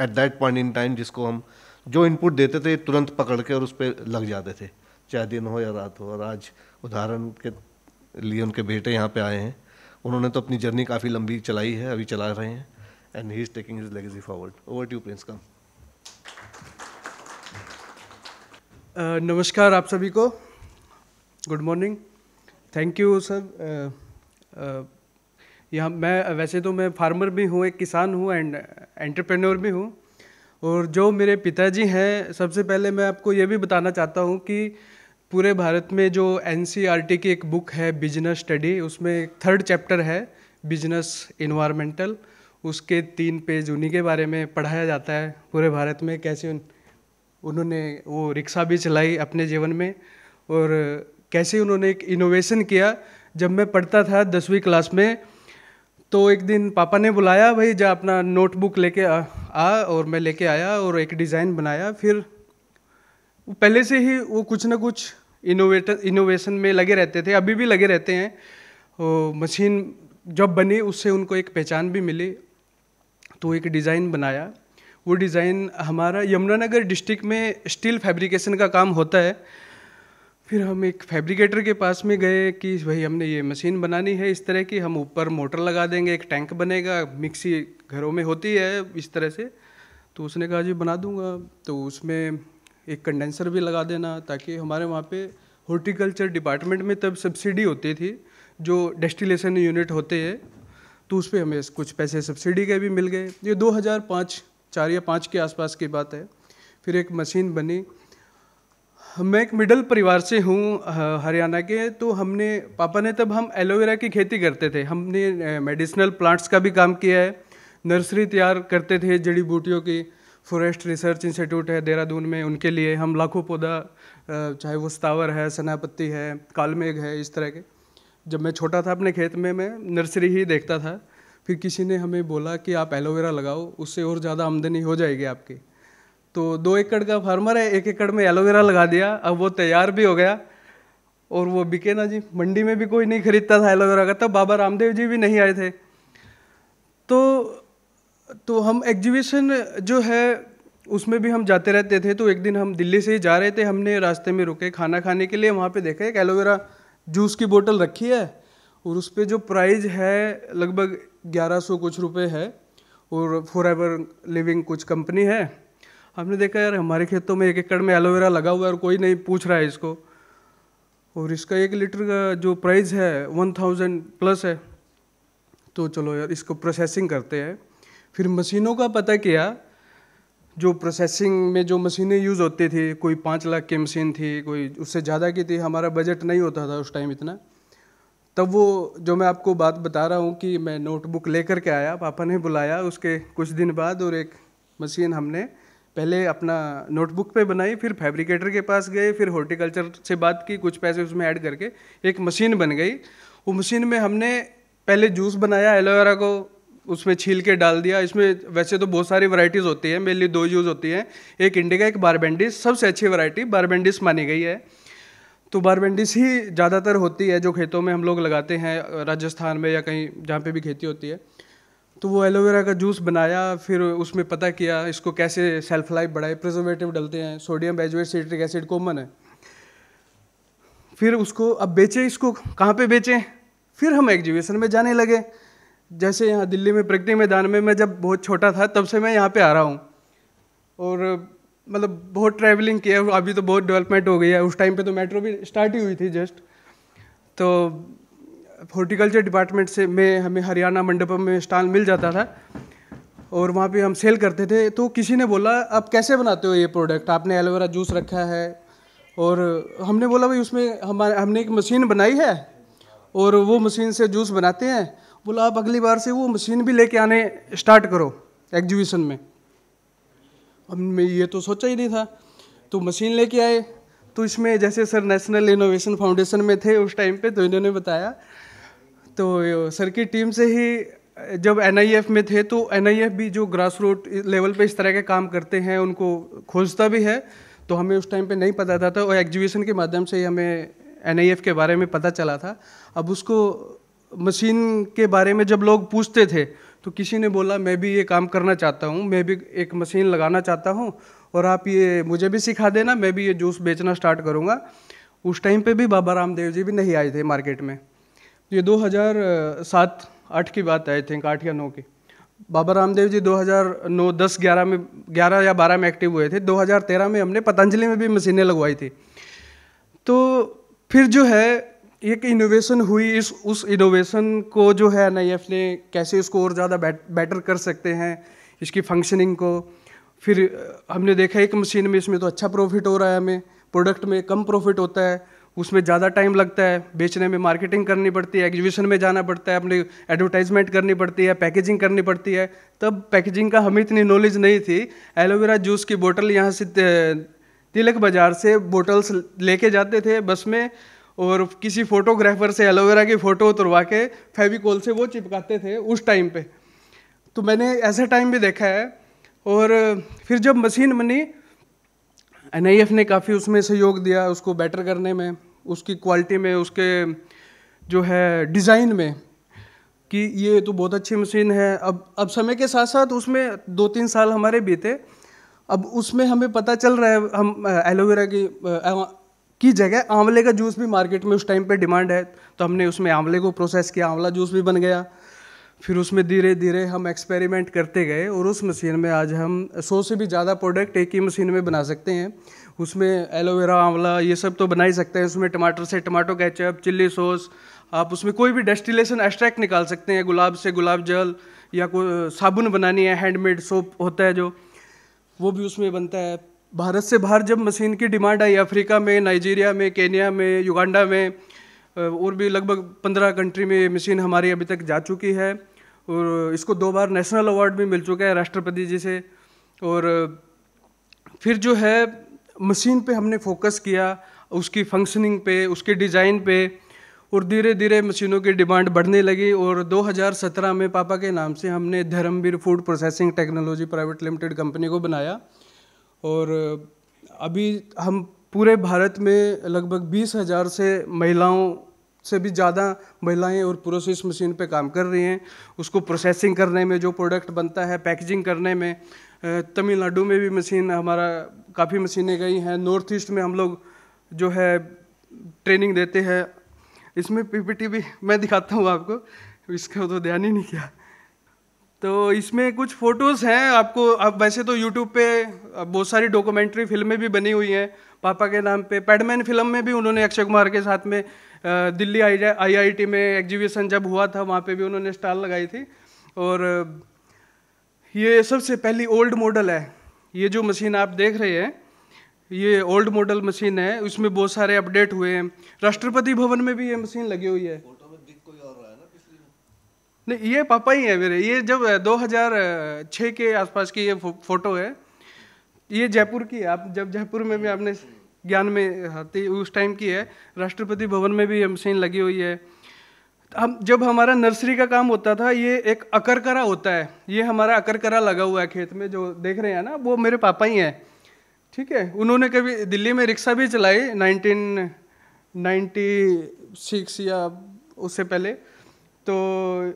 at that point in time जिसको हम जो इनपुट देते थे तुरंत पकड़ के और उस पर लग जाते थे, चाहे दिन हो या रात हो. और आज उदाहरण के लिए उनके बेटे यहाँ पे आए हैं. उन्होंने तो अपनी जर्नी काफ़ी लंबी चलाई है, अभी चला रहे हैं, and he is taking his legacy forward. Over to you Prince. Come. नमस्कार आप सभी को. Good morning. Thank you sir. यहाँ वैसे तो मैं फार्मर भी हूँ, एक किसान हूँ एंड एंटरप्रेन्योर भी हूँ. और जो मेरे पिताजी हैं, सबसे पहले मैं आपको ये भी बताना चाहता हूँ कि पूरे भारत में जो NCERT की एक बुक है बिजनेस स्टडी, उसमें एक 3rd चैप्टर है बिजनेस इन्वायरमेंटल. उसके 3 पेज उन्हीं के बारे में पढ़ाया जाता है. पूरे भारत में कैसे उन्होंने वो रिक्शा भी चलाई अपने जीवन में और कैसे उन्होंने एक इनोवेशन किया. जब मैं पढ़ता था 10वीं क्लास में, तो एक दिन पापा ने बुलाया, भाई जा अपना नोटबुक लेके आ. और मैं लेके आया और एक डिज़ाइन बनाया. फिर पहले से ही वो कुछ ना कुछ इनोवेशन में लगे रहते थे, अभी भी लगे रहते हैं. वो मशीन जब बनी उससे उनको एक पहचान भी मिली. तो एक डिज़ाइन बनाया. वो डिज़ाइन हमारा यमुनानगर डिस्ट्रिक्ट में स्टील फैब्रिकेशन का काम होता है. फिर हम एक फैब्रिकेटर के पास में गए कि भाई हमने ये मशीन बनानी है इस तरह की, हम ऊपर मोटर लगा देंगे, एक टैंक बनेगा, मिक्सी घरों में होती है इस तरह से. तो उसने कहा जी बना दूंगा. तो उसमें एक कंडेंसर भी लगा देना, ताकि हमारे वहाँ पे हॉर्टिकल्चर डिपार्टमेंट में तब सब्सिडी होती थी, जो डेस्टिलेशन यूनिट होते हैं. तो उस पर हमें कुछ पैसे सब्सिडी के भी मिल गए. ये 2004 या 5 के आसपास की बात है. फिर एक मशीन बनी. मैं एक मिडिल परिवार से हूँ हरियाणा के. तो हमने पापा ने तब हम एलोवेरा की खेती करते थे. हमने मेडिसिनल प्लांट्स का भी काम किया है. नर्सरी तैयार करते थे जड़ी बूटियों की. फॉरेस्ट रिसर्च इंस्टीट्यूट है देहरादून में, उनके लिए हम लाखों पौधा, चाहे वो सतावर है, सनापत्ती है, कालमेघ है, इस तरह के. जब मैं छोटा था अपने खेत में मैं नर्सरी ही देखता था. फिर किसी ने हमें बोला कि आप एलोवेरा लगाओ, उससे और ज़्यादा आमदनी हो जाएगी आपकी. तो 2 एकड़ का फार्मर है, 1 एकड़ में एलोवेरा लगा दिया. अब वो तैयार भी हो गया और वो बिके ना जी. मंडी में भी कोई नहीं खरीदता था एलोवेरा का. तब बाबा रामदेव जी भी नहीं आए थे. तो हम एग्जीबिशन जो है उसमें भी हम जाते रहते थे. तो एक दिन हम दिल्ली से ही जा रहे थे, हमने रास्ते में रुके खाना खाने के लिए. वहाँ पे देखा एक एलोवेरा जूस की बोतल रखी है और उस पर जो प्राइस है लगभग 1100 कुछ रुपए है, और फॉरएवर लिविंग कुछ कंपनी है. हमने देखा यार हमारे खेतों में 1 एकड़ में एलोवेरा लगा हुआ है और कोई नहीं पूछ रहा है इसको, और इसका 1 लीटर का जो प्राइस है 1000 प्लस है. तो चलो यार इसको प्रोसेसिंग करते हैं. फिर मशीनों का पता किया. जो प्रोसेसिंग में जो मशीनें यूज़ होती थी, कोई 5 लाख की मशीन थी, कोई उससे ज़्यादा की थी. हमारा बजट नहीं होता था उस टाइम इतना. तब वो जो मैं आपको बात बता रहा हूँ कि मैं नोटबुक लेकर के आया, पापा ने बुलाया उसके कुछ दिन बाद, और एक मशीन हमने पहले अपना नोटबुक पे बनाई, फिर फैब्रिकेटर के पास गए, फिर हॉर्टिकल्चर से बात की, कुछ पैसे उसमें ऐड करके एक मशीन बन गई। वो मशीन में हमने पहले जूस बनाया, एलोवेरा को उसमें छील के डाल दिया। इसमें वैसे तो बहुत सारी वैरायटीज़ होती है, मेनली 2 यूज़ होती हैं, एक इंडिका, एक बारबेंडिस। सबसे अच्छी वैरायटी बारबेंडिस मानी गई है, तो बारबेंडिस ही ज़्यादातर होती है जो खेतों में हम लोग लगाते हैं, राजस्थान में या कहीं जहाँ पे भी खेती होती है। तो वो एलोवेरा का जूस बनाया, फिर उसमें पता किया इसको कैसे सेल्फ लाइफ बढ़ाए। प्रिजर्वेटिव डलते हैं, sodium benzoate citric acid common है। फिर उसको अब बेचें, इसको कहाँ पे बेचें? फिर हम एग्जीबिशन में जाने लगे। जैसे यहाँ दिल्ली में प्रगति मैदान में, मैं जब बहुत छोटा था तब से मैं यहाँ पे आ रहा हूँ, और मतलब बहुत ट्रैवलिंग किया। अभी तो बहुत डेवलपमेंट हो गई है, उस टाइम पे तो मेट्रो भी स्टार्ट ही हुई थी जस्ट। तो हॉर्टिकल्चर डिपार्टमेंट से हमें हरियाणा मंडपम में स्टॉल मिल जाता था, और वहाँ पे हम सेल करते थे। तो किसी ने बोला आप कैसे बनाते हो ये प्रोडक्ट, आपने एलोवेरा जूस रखा है? और हमने बोला भाई उसमें हमने एक मशीन बनाई है और वो मशीन से जूस बनाते हैं। बोला आप अगली बार से वो मशीन भी लेके आने स्टार्ट करो एग्जीबिशन में। हमने ये तो सोचा ही नहीं था, तो मशीन लेके आए। तो इसमें जैसे सर नेशनल इनोवेशन फाउंडेशन में थे उस टाइम पे, तो इन्होंने बताया, तो सर की टीम से ही जब NIF में थे, तो NIF भी जो ग्रास रूट लेवल पे इस तरह के काम करते हैं उनको खोजता भी है। तो हमें उस टाइम पे नहीं पता था, तो एग्जीबिशन के माध्यम से ही हमें NIF के बारे में पता चला था। अब उसको मशीन के बारे में जब लोग पूछते थे, तो किसी ने बोला मैं भी ये काम करना चाहता हूँ, मैं भी एक मशीन लगाना चाहता हूँ, और आप ये मुझे भी सिखा देना, मैं भी ये जूस बेचना स्टार्ट करूँगा। उस टाइम पे भी बाबा रामदेव जी भी नहीं आए थे मार्केट में। ये 2007-8 की बात है, आई थिंक 8 या 9 की। बाबा रामदेव जी 2009, 10, 11 में, 11 या 12 में एक्टिव हुए थे। 2013 में हमने पतंजलि में भी मशीनें लगवाई थी। तो फिर जो है एक इनोवेशन हुई, उस इनोवेशन को जो है NIF ने कैसे इसको और ज़्यादा बेटर कर सकते हैं, इसकी फंक्शनिंग को। फिर हमने देखा एक मशीन में इसमें तो अच्छा प्रॉफिट हो रहा है, हमें प्रोडक्ट में कम प्रॉफिट होता है, उसमें ज़्यादा टाइम लगता है, बेचने में मार्केटिंग करनी पड़ती है, एग्जीबिशन में जाना पड़ता है, अपनी एडवर्टाइजमेंट करनी पड़ती है, पैकेजिंग करनी पड़ती है। तब पैकेजिंग का हमें इतनी नॉलेज नहीं थी। एलोवेरा जूस की बोतल यहाँ से तिलक बाज़ार से बोटल्स लेके जाते थे बस में, और किसी फोटोग्राफर से एलोवेरा की फ़ोटो उतरवा के फेविकोल से वो चिपकाते थे उस टाइम पे। तो मैंने ऐसा टाइम भी देखा है। और फिर जब मशीन बनी, NIF ने काफ़ी उसमें सहयोग दिया उसको बेटर करने में, उसकी क्वालिटी में, उसके जो है डिज़ाइन में, कि ये तो बहुत अच्छी मशीन है। अब समय के साथ साथ उसमें 2-3 साल हमारे बीते, अब उसमें हमें पता चल रहा है हम एलोवेरा की जगह आंवले का जूस भी मार्केट में उस टाइम पे डिमांड है, तो हमने उसमें आंवले को प्रोसेस किया, आंवला जूस भी बन गया। फिर उसमें धीरे धीरे हम एक्सपेरिमेंट करते गए, और उस मशीन में आज हम 100 से भी ज़्यादा प्रोडक्ट एक ही मशीन में बना सकते हैं। उसमें एलोवेरा, आंवला, ये सब तो बना ही सकते हैं। उसमें टमाटर से टमाटो केचप, चिल्ली सॉस, आप उसमें कोई भी डेस्टिलेशन एक्सट्रैक्ट निकाल सकते हैं, गुलाब से गुलाब जल, या कोई साबुन बनानी है, हैंडमेड सोप होता है जो, वो भी उसमें बनता है। भारत से बाहर जब मशीन की डिमांड आई, अफ्रीका में, नाइजीरिया में, केन्या में, युगांडा में, और भी लगभग 15 कंट्री में ये मशीन हमारी अभी तक जा चुकी है, और इसको 2 बार नेशनल अवार्ड भी मिल चुका है राष्ट्रपति जी से। और फिर जो है मशीन पे हमने फोकस किया, उसकी फंक्शनिंग पे, उसके डिज़ाइन पे, और धीरे धीरे मशीनों की डिमांड बढ़ने लगी। और 2017 में पापा के नाम से हमने Dharmveer food processing technology private limited company को बनाया, और अभी हम पूरे भारत में लगभग 20,000 से महिलाओं से भी ज़्यादा महिलाएं और पुरुष इस मशीन पे काम कर रही हैं। उसको प्रोसेसिंग करने में, जो प्रोडक्ट बनता है पैकेजिंग करने में। तमिलनाडु में भी मशीन हमारा काफ़ी मशीनें गई हैं। नॉर्थ ईस्ट में हम लोग जो है ट्रेनिंग देते हैं। इसमें PPT भी मैं दिखाता हूँ आपको, इसका तो ध्यान ही नहीं किया। तो इसमें कुछ फ़ोटोज़ हैं आपको। अब वैसे तो यूट्यूब पे बहुत सारी डॉक्यूमेंट्री फिल्में भी बनी हुई हैं पापा के नाम पे। पैडमैन फिल्म में भी उन्होंने अक्षय कुमार के साथ में दिल्ली IIT में एग्जीबिशन जब हुआ था, वहाँ पे भी उन्होंने स्टॉल लगाई थी। और ये सबसे पहली ओल्ड मॉडल है। ये जो मशीन आप देख रहे हैं, ये ओल्ड मॉडल मशीन है। उसमें बहुत सारे अपडेट हुए हैं। राष्ट्रपति भवन में भी ये मशीन लगी हुई है। नहीं, ये पापा ही है मेरे। ये जब 2006 के आसपास की ये फ़ोटो है। ये जयपुर की है, आप जब जयपुर में भी आपने ज्ञान में आती उस टाइम की है। राष्ट्रपति भवन में भी ये मशीन लगी हुई है। हम जब हमारा नर्सरी का काम होता था, ये एक अकरकरा होता है, ये हमारा अकरकरा लगा हुआ है खेत में जो देख रहे हैं ना, वो मेरे पापा ही हैं, ठीक है। उन्होंने कभी दिल्ली में रिक्शा भी चलाई 1996 या उससे पहले। तो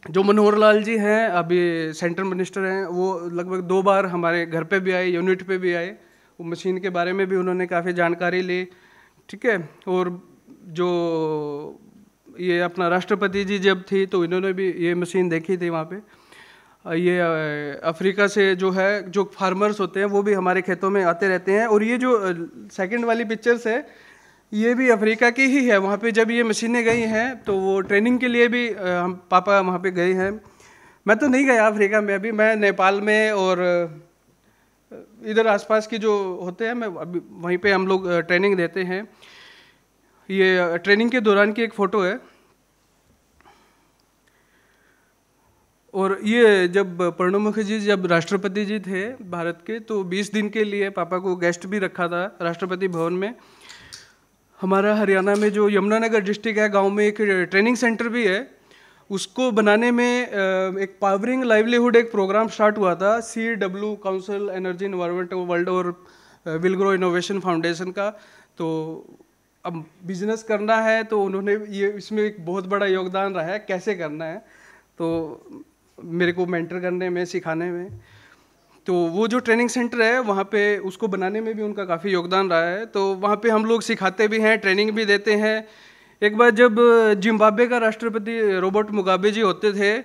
जो मनोहर लाल जी हैं, अभी सेंट्रल मिनिस्टर हैं, वो लगभग 2 बार हमारे घर पे भी आए, यूनिट पे भी आए, वो मशीन के बारे में भी उन्होंने काफ़ी जानकारी ली, ठीक है। और जो ये अपना राष्ट्रपति जी जब थी तो इन्होंने भी ये मशीन देखी थी वहाँ पे। ये अफ्रीका से जो है, जो फार्मर्स होते हैं वो भी हमारे खेतों में आते रहते हैं। और ये जो सेकंड वाली पिक्चर्स है, ये भी अफ्रीका की ही है। वहाँ पे जब ये मशीनें गई हैं तो वो ट्रेनिंग के लिए भी हम पापा वहाँ पे गए हैं। मैं तो नहीं गया अफ्रीका में अभी, मैं नेपाल में और इधर आसपास की जो होते हैं, मैं अभी वहीं पे हम लोग ट्रेनिंग देते हैं। ये ट्रेनिंग के दौरान की एक फ़ोटो है। और ये जब प्रणब मुखर्जी जब राष्ट्रपति जी थे भारत के, तो 20 दिन के लिए पापा को गेस्ट भी रखा था राष्ट्रपति भवन में। हमारा हरियाणा में जो यमुनानगर डिस्ट्रिक्ट है, गांव में एक ट्रेनिंग सेंटर भी है। उसको बनाने में एक पावरिंग लाइवलीहुड एक प्रोग्राम स्टार्ट हुआ था, CW council energy environment world और विल ग्रो इनोवेशन फाउंडेशन का। तो अब बिजनेस करना है तो उन्होंने ये इसमें एक बहुत बड़ा योगदान रहा है, कैसे करना है, तो मेरे को मेंटर करने में, सिखाने में। तो वो जो ट्रेनिंग सेंटर है वहाँ पे उसको बनाने में भी उनका काफ़ी योगदान रहा है। तो वहाँ पे हम लोग सिखाते भी हैं, ट्रेनिंग भी देते हैं। एक बार जब जिम्बाब्वे का राष्ट्रपति रॉबर्ट मुगाबे जी होते थे,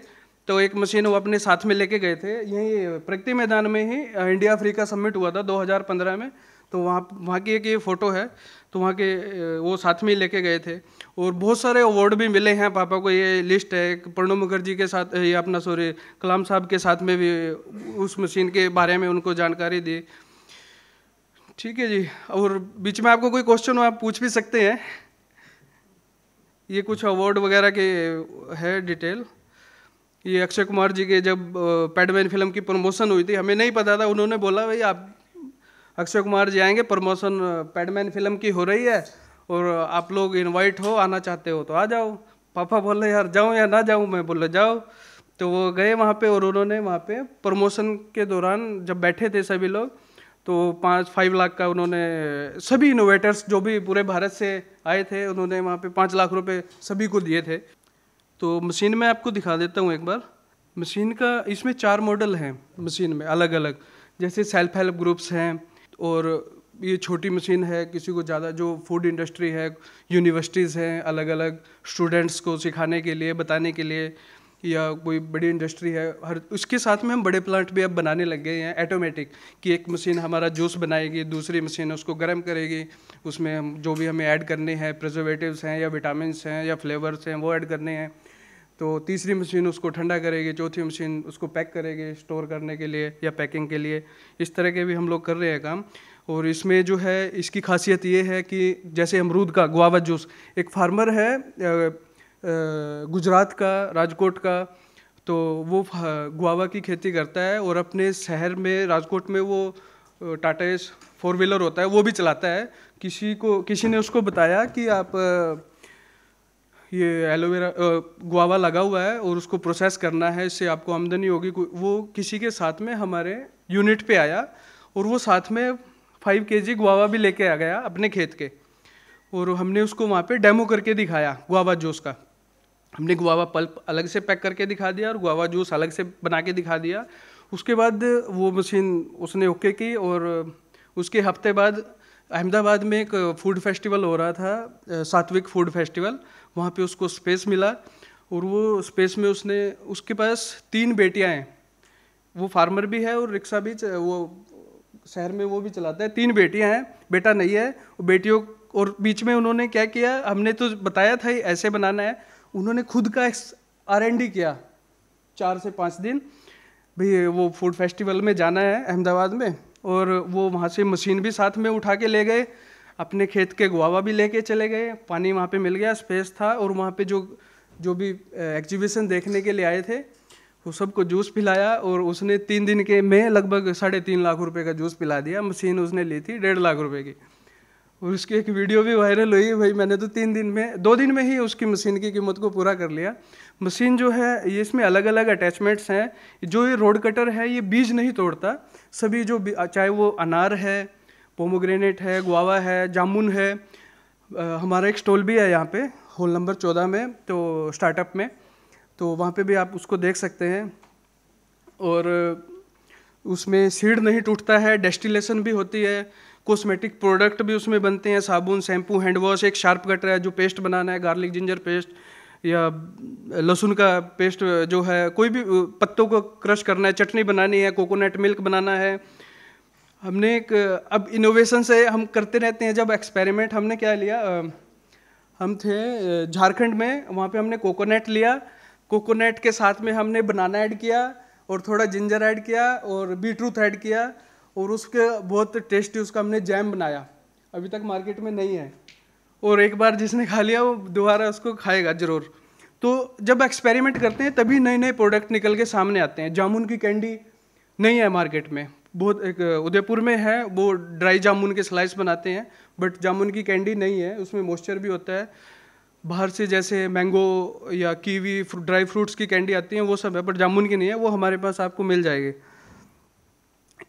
तो एक मशीन वो अपने साथ में लेके गए थे। यहीं प्रगति मैदान में ही इंडिया अफ्रीका समिट हुआ था 2015 में। तो वहाँ की एक ये फ़ोटो है, तो वहाँ के वो साथ में ही लेके गए थे। और बहुत सारे अवार्ड भी मिले हैं पापा को, ये लिस्ट है। प्रणब मुखर्जी के साथ, ये अपना कलाम साहब के साथ में भी उस मशीन के बारे में उनको जानकारी दी, ठीक है जी। और बीच में आपको कोई क्वेश्चन हो आप पूछ भी सकते हैं। ये कुछ अवार्ड वगैरह के है डिटेल। ये अक्षय कुमार जी के जब पैडमैन फिल्म की प्रमोशन हुई थी, हमें नहीं पता था, उन्होंने बोला भाई आप अक्षय कुमार जी आएंगे, प्रमोशन पैडमैन फिल्म की हो रही है और आप लोग इनवाइट हो, आना चाहते हो तो आ जाओ। पापा बोले यार जाऊँ या ना जाऊँ, मैं बोला जाओ। तो वो गए वहाँ पे और उन्होंने वहाँ पे प्रमोशन के दौरान जब बैठे थे सभी लोग, तो 5 लाख का उन्होंने, सभी इनोवेटर्स जो भी पूरे भारत से आए थे, उन्होंने वहाँ पे 5 लाख रुपए सभी को दिए थे। तो मशीन में आपको दिखा देता हूँ एक बार। मशीन का इसमें 4 मॉडल हैं मशीन में अलग अलग, जैसे सेल्फ हेल्प ग्रुप्स हैं, और ये छोटी मशीन है किसी को ज़्यादा, जो फूड इंडस्ट्री है, यूनिवर्सिटीज़ हैं अलग अलग स्टूडेंट्स को सिखाने के लिए, बताने के लिए, या कोई बड़ी इंडस्ट्री है। हर उसके साथ में हम बड़े प्लांट भी अब बनाने लग गए हैं ऑटोमेटिक, कि एक मशीन हमारा जूस बनाएगी, दूसरी मशीन उसको गर्म करेगी, उसमें हम जो भी हमें ऐड करने हैं, प्रिजर्वेटिव्स हैं या विटामिन्स हैं या फ्लेवर्स हैं वो ऐड करने हैं, तो तीसरी मशीन उसको ठंडा करेगी, चौथी मशीन उसको पैक करेगी स्टोर करने के लिए या पैकिंग के लिए। इस तरह के भी हम लोग कर रहे हैं काम। और इसमें जो है इसकी खासियत ये है कि जैसे अमरूद का गुआवा जूस, एक फार्मर है गुजरात का, राजकोट का, तो वो गुआवा की खेती करता है और अपने शहर में राजकोट में वो टाटा एस 4 व्हीलर होता है वो भी चलाता है। किसी ने उसको बताया कि आप ये एलोवेरा गुआवा लगा हुआ है और उसको प्रोसेस करना है, इससे आपको आमदनी होगी। वो किसी के साथ में हमारे यूनिट पे आया और वो साथ में 5 kg गुआवा भी लेके आ गया अपने खेत के, और हमने उसको वहाँ पे डेमो करके दिखाया गुआवा जूस का। हमने गुआवा पल्प अलग से पैक करके दिखा दिया और गुआवा जूस अलग से बना के दिखा दिया। उसके बाद वो मशीन उसने ओके की, और उसके हफ्ते बाद अहमदाबाद में एक फूड फेस्टिवल हो रहा था, सात्विक फूड फेस्टिवल, वहाँ पे उसको स्पेस मिला। और वो स्पेस में उसके पास 3 बेटियाँ हैं, वो फार्मर भी है और रिक्शा भी वो शहर में वो भी चलाता है। 3 बेटियाँ हैं, बेटा नहीं है। बेटियों और बीच में उन्होंने क्या किया, हमने तो बताया था ऐसे बनाना है, उन्होंने खुद का R&D किया 4 से 5 दिन। भाई वो फूड फेस्टिवल में जाना है अहमदाबाद में, और वो वहाँ से मशीन भी साथ में उठा के ले गए, अपने खेत के गुआवा भी लेके चले गए, पानी वहाँ पे मिल गया, स्पेस था, और वहाँ पे जो भी एग्जीबिशन देखने के लिए आए थे वो सबको जूस पिलाया और उसने 3 दिन के में लगभग 3.5 लाख रुपए का जूस पिला दिया। मशीन उसने ली थी 1.5 लाख रुपए की, और उसकी एक वीडियो भी वायरल हुई। भाई मैंने तो 2 दिन में ही उसकी मशीन की कीमत को पूरा कर लिया। मशीन जो है ये इसमें अलग अलग अटैचमेंट्स हैं। जो ये रोड कटर है ये बीज नहीं तोड़ता, सभी जो चाहे वो अनार है, पोमोग्रेनेट है, गुआवा है, जामुन है। हमारा एक स्टॉल भी है यहाँ पे हॉल नंबर 14 में, तो स्टार्टअप में, तो वहाँ पे भी आप उसको देख सकते हैं। और उसमें सीड नहीं टूटता है, डेस्टिलेशन भी होती है, कॉस्मेटिक प्रोडक्ट भी उसमें बनते हैं, साबुन, शैम्पू, हैंड वॉश, एक शार्प कटर है जो पेस्ट बनाना है, गार्लिक जिंजर पेस्ट या लहसुन का पेस्ट जो है, कोई भी पत्तों को क्रश करना है, चटनी बनानी है, कोकोनट मिल्क बनाना है। हमने एक अब इनोवेशन से हम करते रहते हैं। जब एक्सपेरिमेंट हमने क्या लिया, हम थे झारखंड में, वहाँ पे हमने कोकोनट लिया, कोकोनट के साथ में हमने बनाना ऐड किया और थोड़ा जिंजर ऐड किया और बीटरूट ऐड किया, और उसके बहुत टेस्टी उसका हमने जैम बनाया। अभी तक मार्केट में नहीं है, और एक बार जिसने खा लिया वो दोबारा उसको खाएगा ज़रूर। तो जब एक्सपेरिमेंट करते हैं तभी नए नए प्रोडक्ट निकल के सामने आते हैं। जामुन की कैंडी नहीं है मार्केट में, बहुत एक उदयपुर में है, वो ड्राई जामुन के स्लाइस बनाते हैं, बट जामुन की कैंडी नहीं है, उसमें मॉइस्चर भी होता है। बाहर से जैसे मैंगो या कीवी ड्राई फ्रूट्स की कैंडी आती हैं वो सब है, बट जामुन की नहीं है, वो हमारे पास आपको मिल जाएगी।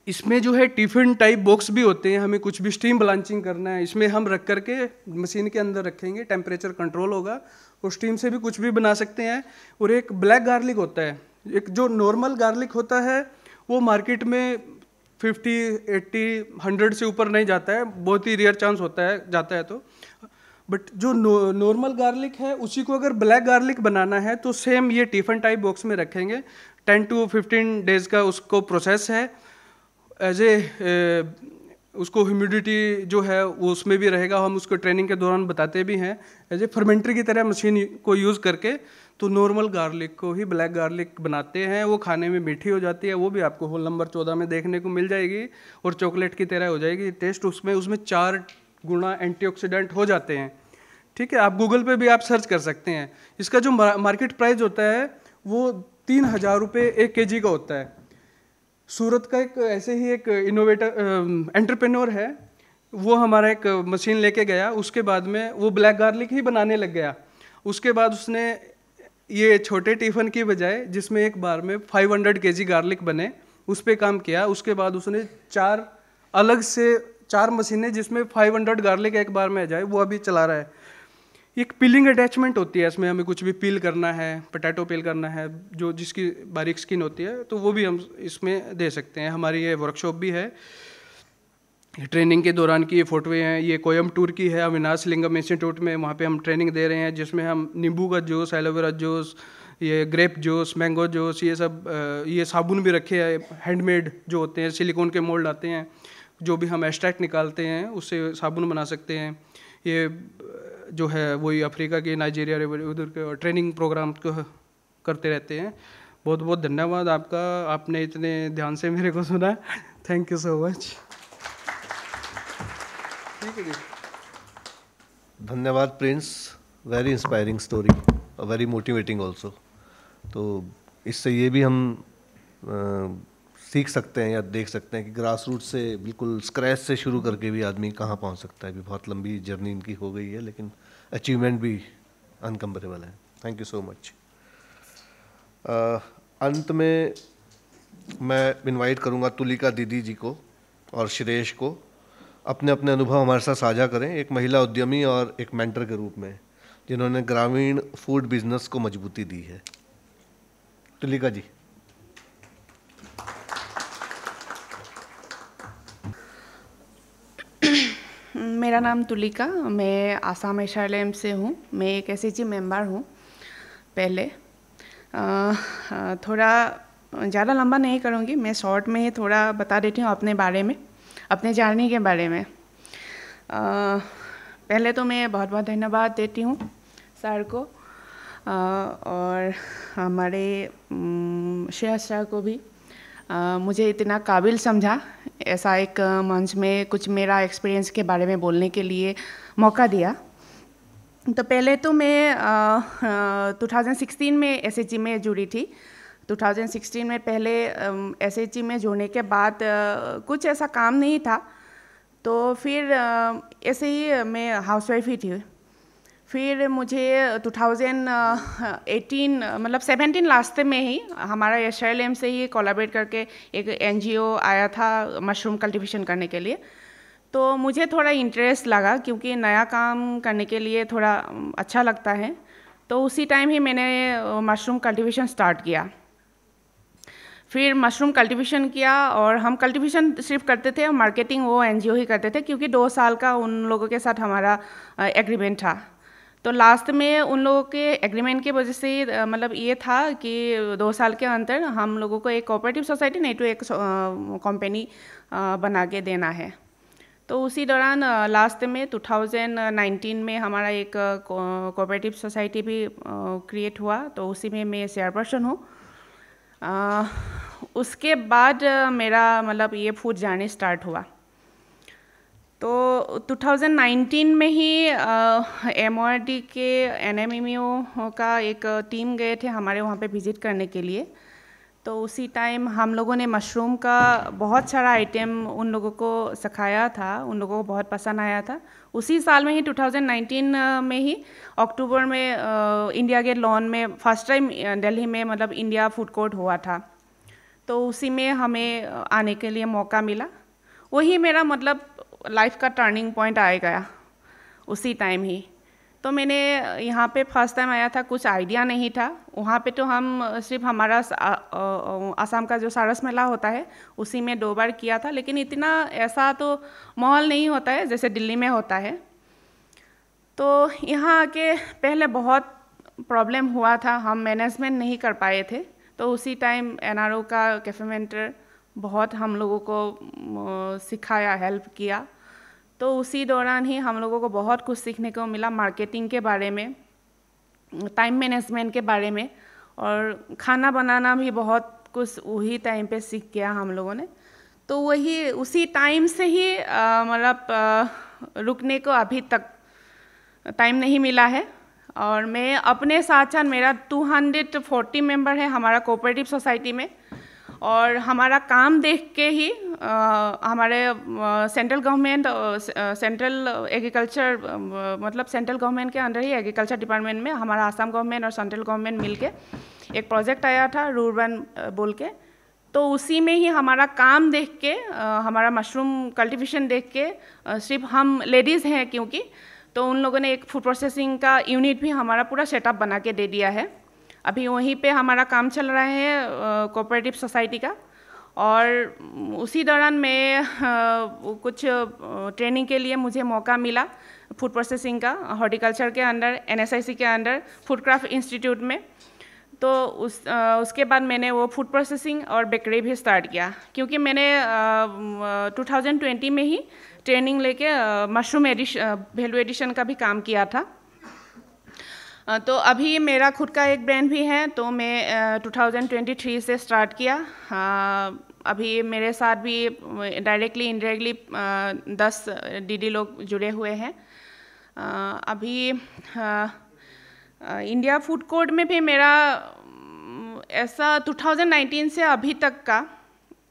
इसमें जो है टिफ़िन टाइप बॉक्स भी होते हैं, हमें कुछ भी स्टीम ब्लांचिंग करना है इसमें हम रख करके मशीन के अंदर रखेंगे, टेम्परेचर कंट्रोल होगा और स्टीम से भी कुछ भी बना सकते हैं। और एक ब्लैक गार्लिक होता है, एक जो नॉर्मल गार्लिक होता है वो मार्केट में 50, 80, 100 से ऊपर नहीं जाता है, बहुत ही रेयर चांस होता है जाता है तो। बट जो नॉर्मल गार्लिक है उसी को अगर ब्लैक गार्लिक बनाना है तो सेम ये टिफ़िन टाइप बॉक्स में रखेंगे। 10 to 15 डेज़ का उसको प्रोसेस है। एज ए उसको ह्यूमिडिटी जो है वो उसमें भी रहेगा, हम उसको ट्रेनिंग के दौरान बताते भी हैं। एज ए फर्मेंटरी की तरह मशीन को यूज़ करके तो नॉर्मल गार्लिक को ही ब्लैक गार्लिक बनाते हैं, वो खाने में मीठी हो जाती है, वो भी आपको हॉल नंबर 14 में देखने को मिल जाएगी और चॉकलेट की तरह हो जाएगी टेस्ट। उसमें 4 गुना एंटीऑक्सीडेंट हो जाते हैं। ठीक है, आप गूगल पे भी आप सर्च कर सकते हैं। इसका जो मार्केट प्राइस होता है वो 3000 रुपये 1 kg का होता है। सूरत का एक ऐसे ही एक इनोवेटर एंटरप्रेन्योर है, वो हमारा एक मशीन लेके गया, उसके बाद में वो ब्लैक गार्लिक ही बनाने लग गया। उसके बाद उसने ये छोटे टिफ़िन की बजाय जिसमें एक बार में 500 kg गार्लिक बने उस पर काम किया। उसके बाद उसने 4 मशीनें जिसमें 500 गार्लिक एक बार में आ जाए वो अभी चला रहा है। एक पीलिंग अटैचमेंट होती है, इसमें हमें कुछ भी पील करना है, पोटैटो पील करना है, जो जिसकी बारीक स्किन होती है तो वो भी हम इसमें दे सकते हैं। हमारी ये वर्कशॉप भी है, ट्रेनिंग के दौरान की ये फोटोएँ हैं। ये कोयम्बटूर की है, अविनाश लिंगम इंस्टीट्यूट में, वहाँ पे हम ट्रेनिंग दे रहे हैं जिसमें हम नींबू का जूस, एलोवेरा जूस, ये ग्रेप जूस, मैंगो जूस, ये सब, ये साबुन भी रखे हैं हैंडमेड जो होते हैं, सिलिकॉन के मोल्ड आते हैं, जो भी हम एक्सट्रैक्ट निकालते हैं उससे साबुन बना सकते हैं। ये जो है वही अफ्रीका की, नाइजीरिया उधर के ट्रेनिंग प्रोग्राम को करते रहते हैं। बहुत बहुत धन्यवाद आपका, आपने इतने ध्यान से मेरे को सुना। Thank you so much. ठीक है जी, धन्यवाद प्रिंस, वेरी इंस्पायरिंग स्टोरी और वेरी मोटिवेटिंग ऑल्सो। तो इससे ये भी हम सीख सकते हैं या देख सकते हैं कि ग्रास रूट से बिल्कुल स्क्रैच से शुरू करके भी आदमी कहाँ पहुँच सकता है। अभी बहुत लंबी जर्नी इनकी हो गई है लेकिन अचीवमेंट भी अनकम्पेरेबल है। Thank you so much. अंत में मैं इनवाइट करूँगा तुलिका दीदी जी को और श्रेयश को अपने अपने अनुभव हमारे साथ साझा करें, एक महिला उद्यमी और एक मेंटर के रूप में जिन्होंने ग्रामीण फूड बिजनेस को मजबूती दी है। तुलिका जी। मेरा नाम तुलिका, मैं आसाम HRLM से हूँ। मैं एक SHG मेंबर हूँ पहले। थोड़ा ज़्यादा लंबा नहीं करूँगी, मैं शॉर्ट में ही थोड़ा बता देती हूँ अपने बारे में, अपने जर्नी के बारे में। पहले तो मैं बहुत बहुत धन्यवाद देती हूँ सर को और हमारे श्रेयस सर को भी, मुझे इतना काबिल समझा, ऐसा एक मंच में कुछ मेरा एक्सपीरियंस के बारे में बोलने के लिए मौका दिया। तो पहले तो मैं 2016 में SHG में जुड़ी थी। 2016 में पहले SHG में जुड़ने के बाद कुछ ऐसा काम नहीं था, तो फिर ऐसे ही मैं हाउसवाइफ ही थी। फिर मुझे 2018 मतलब 17 लास्ट में ही हमारा SRLM से ही कोलैबोरेट करके एक NGO आया था मशरूम कल्टीवेशन करने के लिए। तो मुझे थोड़ा इंटरेस्ट लगा क्योंकि नया काम करने के लिए थोड़ा अच्छा लगता है, तो उसी टाइम ही मैंने मशरूम कल्टीवेशन स्टार्ट किया। फिर मशरूम कल्टीवेशन किया और हम कल्टीवेशन सिर्फ करते थे और मार्केटिंग वो NGO ही करते थे, क्योंकि 2 साल का उन लोगों के साथ हमारा एग्रीमेंट था। तो लास्ट में उन लोगों के एग्रीमेंट की वजह से मतलब ये था कि 2 साल के अंदर हम लोगों को एक कोऑपरेटिव सोसाइटी नहीं तो एक कंपनी बना के देना है। तो उसी दौरान लास्ट में 2019 में हमारा एक कोऑपरेटिव सोसाइटी भी क्रिएट हुआ, तो उसी में मैं चेयरपर्सन हूँ। उसके बाद मेरा मतलब ये फूड जर्नी स्टार्ट हुआ। तो 2019 में ही MORD के NMMO का एक टीम गए थे हमारे वहाँ पे विज़िट करने के लिए। तो उसी टाइम हम लोगों ने मशरूम का बहुत सारा आइटम उन लोगों को सिखाया था, उन लोगों को बहुत पसंद आया था। उसी साल में ही 2019 में ही अक्टूबर में इंडिया गेट लॉन में फर्स्ट टाइम दिल्ली में मतलब इंडिया फूड कोर्ट हुआ था, तो उसी में हमें आने के लिए मौका मिला। वही मेरा मतलब लाइफ का टर्निंग पॉइंट आ गया उसी टाइम ही। तो मैंने यहाँ पे फर्स्ट टाइम आया था, कुछ आइडिया नहीं था वहाँ पे। तो हम सिर्फ हमारा आसाम का जो सारस मेला होता है उसी में 2 बार किया था, लेकिन इतना ऐसा तो माहौल नहीं होता है जैसे दिल्ली में होता है। तो यहाँ आके पहले बहुत प्रॉब्लम हुआ था, हम मैनेजमेंट नहीं कर पाए थे। तो उसी टाइम NRO का कैफे मेंटर बहुत हम लोगों को सिखाया, हेल्प किया। तो उसी दौरान ही हम लोगों को बहुत कुछ सीखने को मिला, मार्केटिंग के बारे में, टाइम मैनेजमेंट के बारे में, और खाना बनाना भी बहुत कुछ वही टाइम पे सीख गया हम लोगों ने। तो वही उसी टाइम से ही मतलब रुकने को अभी तक टाइम नहीं मिला है। और मैं अपने साथ साथ मेरा 240 मेंबर है हमारा कोऑपरेटिव सोसाइटी में, और हमारा काम देख के ही हमारे सेंट्रल गवर्नमेंट, सेंट्रल एग्रीकल्चर मतलब सेंट्रल गवर्नमेंट के अंदर ही एग्रीकल्चर डिपार्टमेंट में हमारा आसाम गवर्नमेंट और सेंट्रल गवर्नमेंट मिलके एक प्रोजेक्ट आया था रूरबन बोल के। तो उसी में ही हमारा काम देख के, हमारा मशरूम कल्टीवेशन देख के, सिर्फ हम लेडीज़ हैं क्योंकि, तो उन लोगों ने एक फूड प्रोसेसिंग का यूनिट भी हमारा पूरा सेटअप बना के दे दिया है। अभी वहीं पे हमारा काम चल रहा है कोऑपरेटिव सोसाइटी का। और उसी दौरान मैं कुछ ट्रेनिंग के लिए मुझे मौका मिला फूड प्रोसेसिंग का, हॉर्टिकल्चर के अंडर, NSIC के अंडर फूड क्राफ्ट इंस्टीट्यूट में। तो उसके बाद मैंने वो फूड प्रोसेसिंग और बेकरी भी स्टार्ट किया, क्योंकि मैंने 2020 में ही ट्रेनिंग लेके मशरूम वैल्यू एडिशन का भी काम किया था। तो अभी मेरा खुद का एक ब्रांड भी है, तो मैं 2023 से स्टार्ट किया। अभी मेरे साथ भी डायरेक्टली इनडायरेक्टली 10 DD लोग जुड़े हुए हैं। अभी इंडिया फूड कोर्ट में भी मेरा ऐसा 2019 से अभी तक का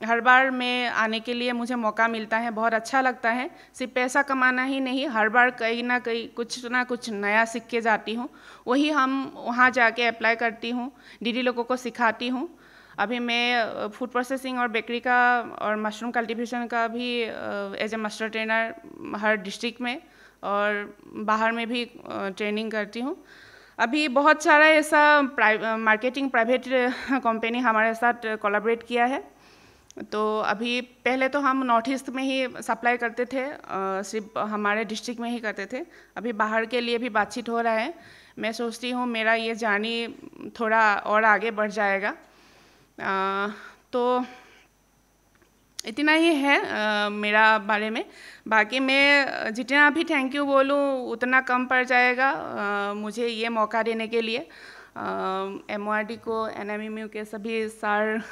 हर बार मैं आने के लिए मुझे मौका मिलता है, बहुत अच्छा लगता है। सिर्फ पैसा कमाना ही नहीं, हर बार कहीं ना कुछ नया सीख के जाती हूँ। वही हम वहाँ जाके अप्लाई करती हूँ, DD लोगों को सिखाती हूँ। अभी मैं फूड प्रोसेसिंग और बेकरी का और मशरूम कल्टीवेशन का भी एज ए मास्टर ट्रेनर हर डिस्ट्रिक्ट में और बाहर में भी ट्रेनिंग करती हूँ। अभी बहुत सारा ऐसा मार्केटिंग प्राइवेट कंपनी हमारे साथ कोलैबोरेट किया है। तो अभी पहले तो हम नॉर्थ ईस्ट में ही सप्लाई करते थे, सिर्फ हमारे डिस्ट्रिक्ट में ही करते थे। अभी बाहर के लिए भी बातचीत हो रहा है। मैं सोचती हूँ मेरा ये जर्नी थोड़ा और आगे बढ़ जाएगा। तो इतना ही है मेरा बारे में। बाकी मैं जितना भी थैंक यू बोलूँ उतना कम पड़ जाएगा मुझे ये मौका देने के लिए। MORD को, NMMO के सभी सर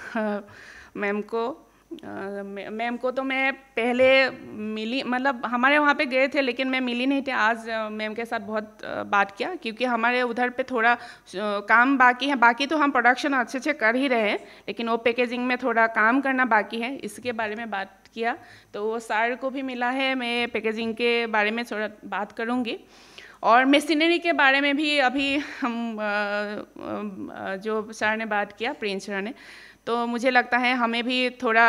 मैम को मैम को तो मैं पहले मिली, मतलब हमारे वहाँ पे गए थे लेकिन मैं मिली नहीं थी। आज मैम के साथ बहुत बात किया, क्योंकि हमारे उधर पे थोड़ा काम बाकी है। बाकी तो हम प्रोडक्शन अच्छे से कर ही रहे हैं, लेकिन वो पैकेजिंग में थोड़ा काम करना बाकी है, इसके बारे में बात किया। तो वो सर को भी मिला है, मैं पैकेजिंग के बारे में थोड़ा बात करूँगी। और मशीनरी के बारे में भी अभी हम जो सर ने बात किया, प्रिंस सर ने, तो मुझे लगता है हमें भी थोड़ा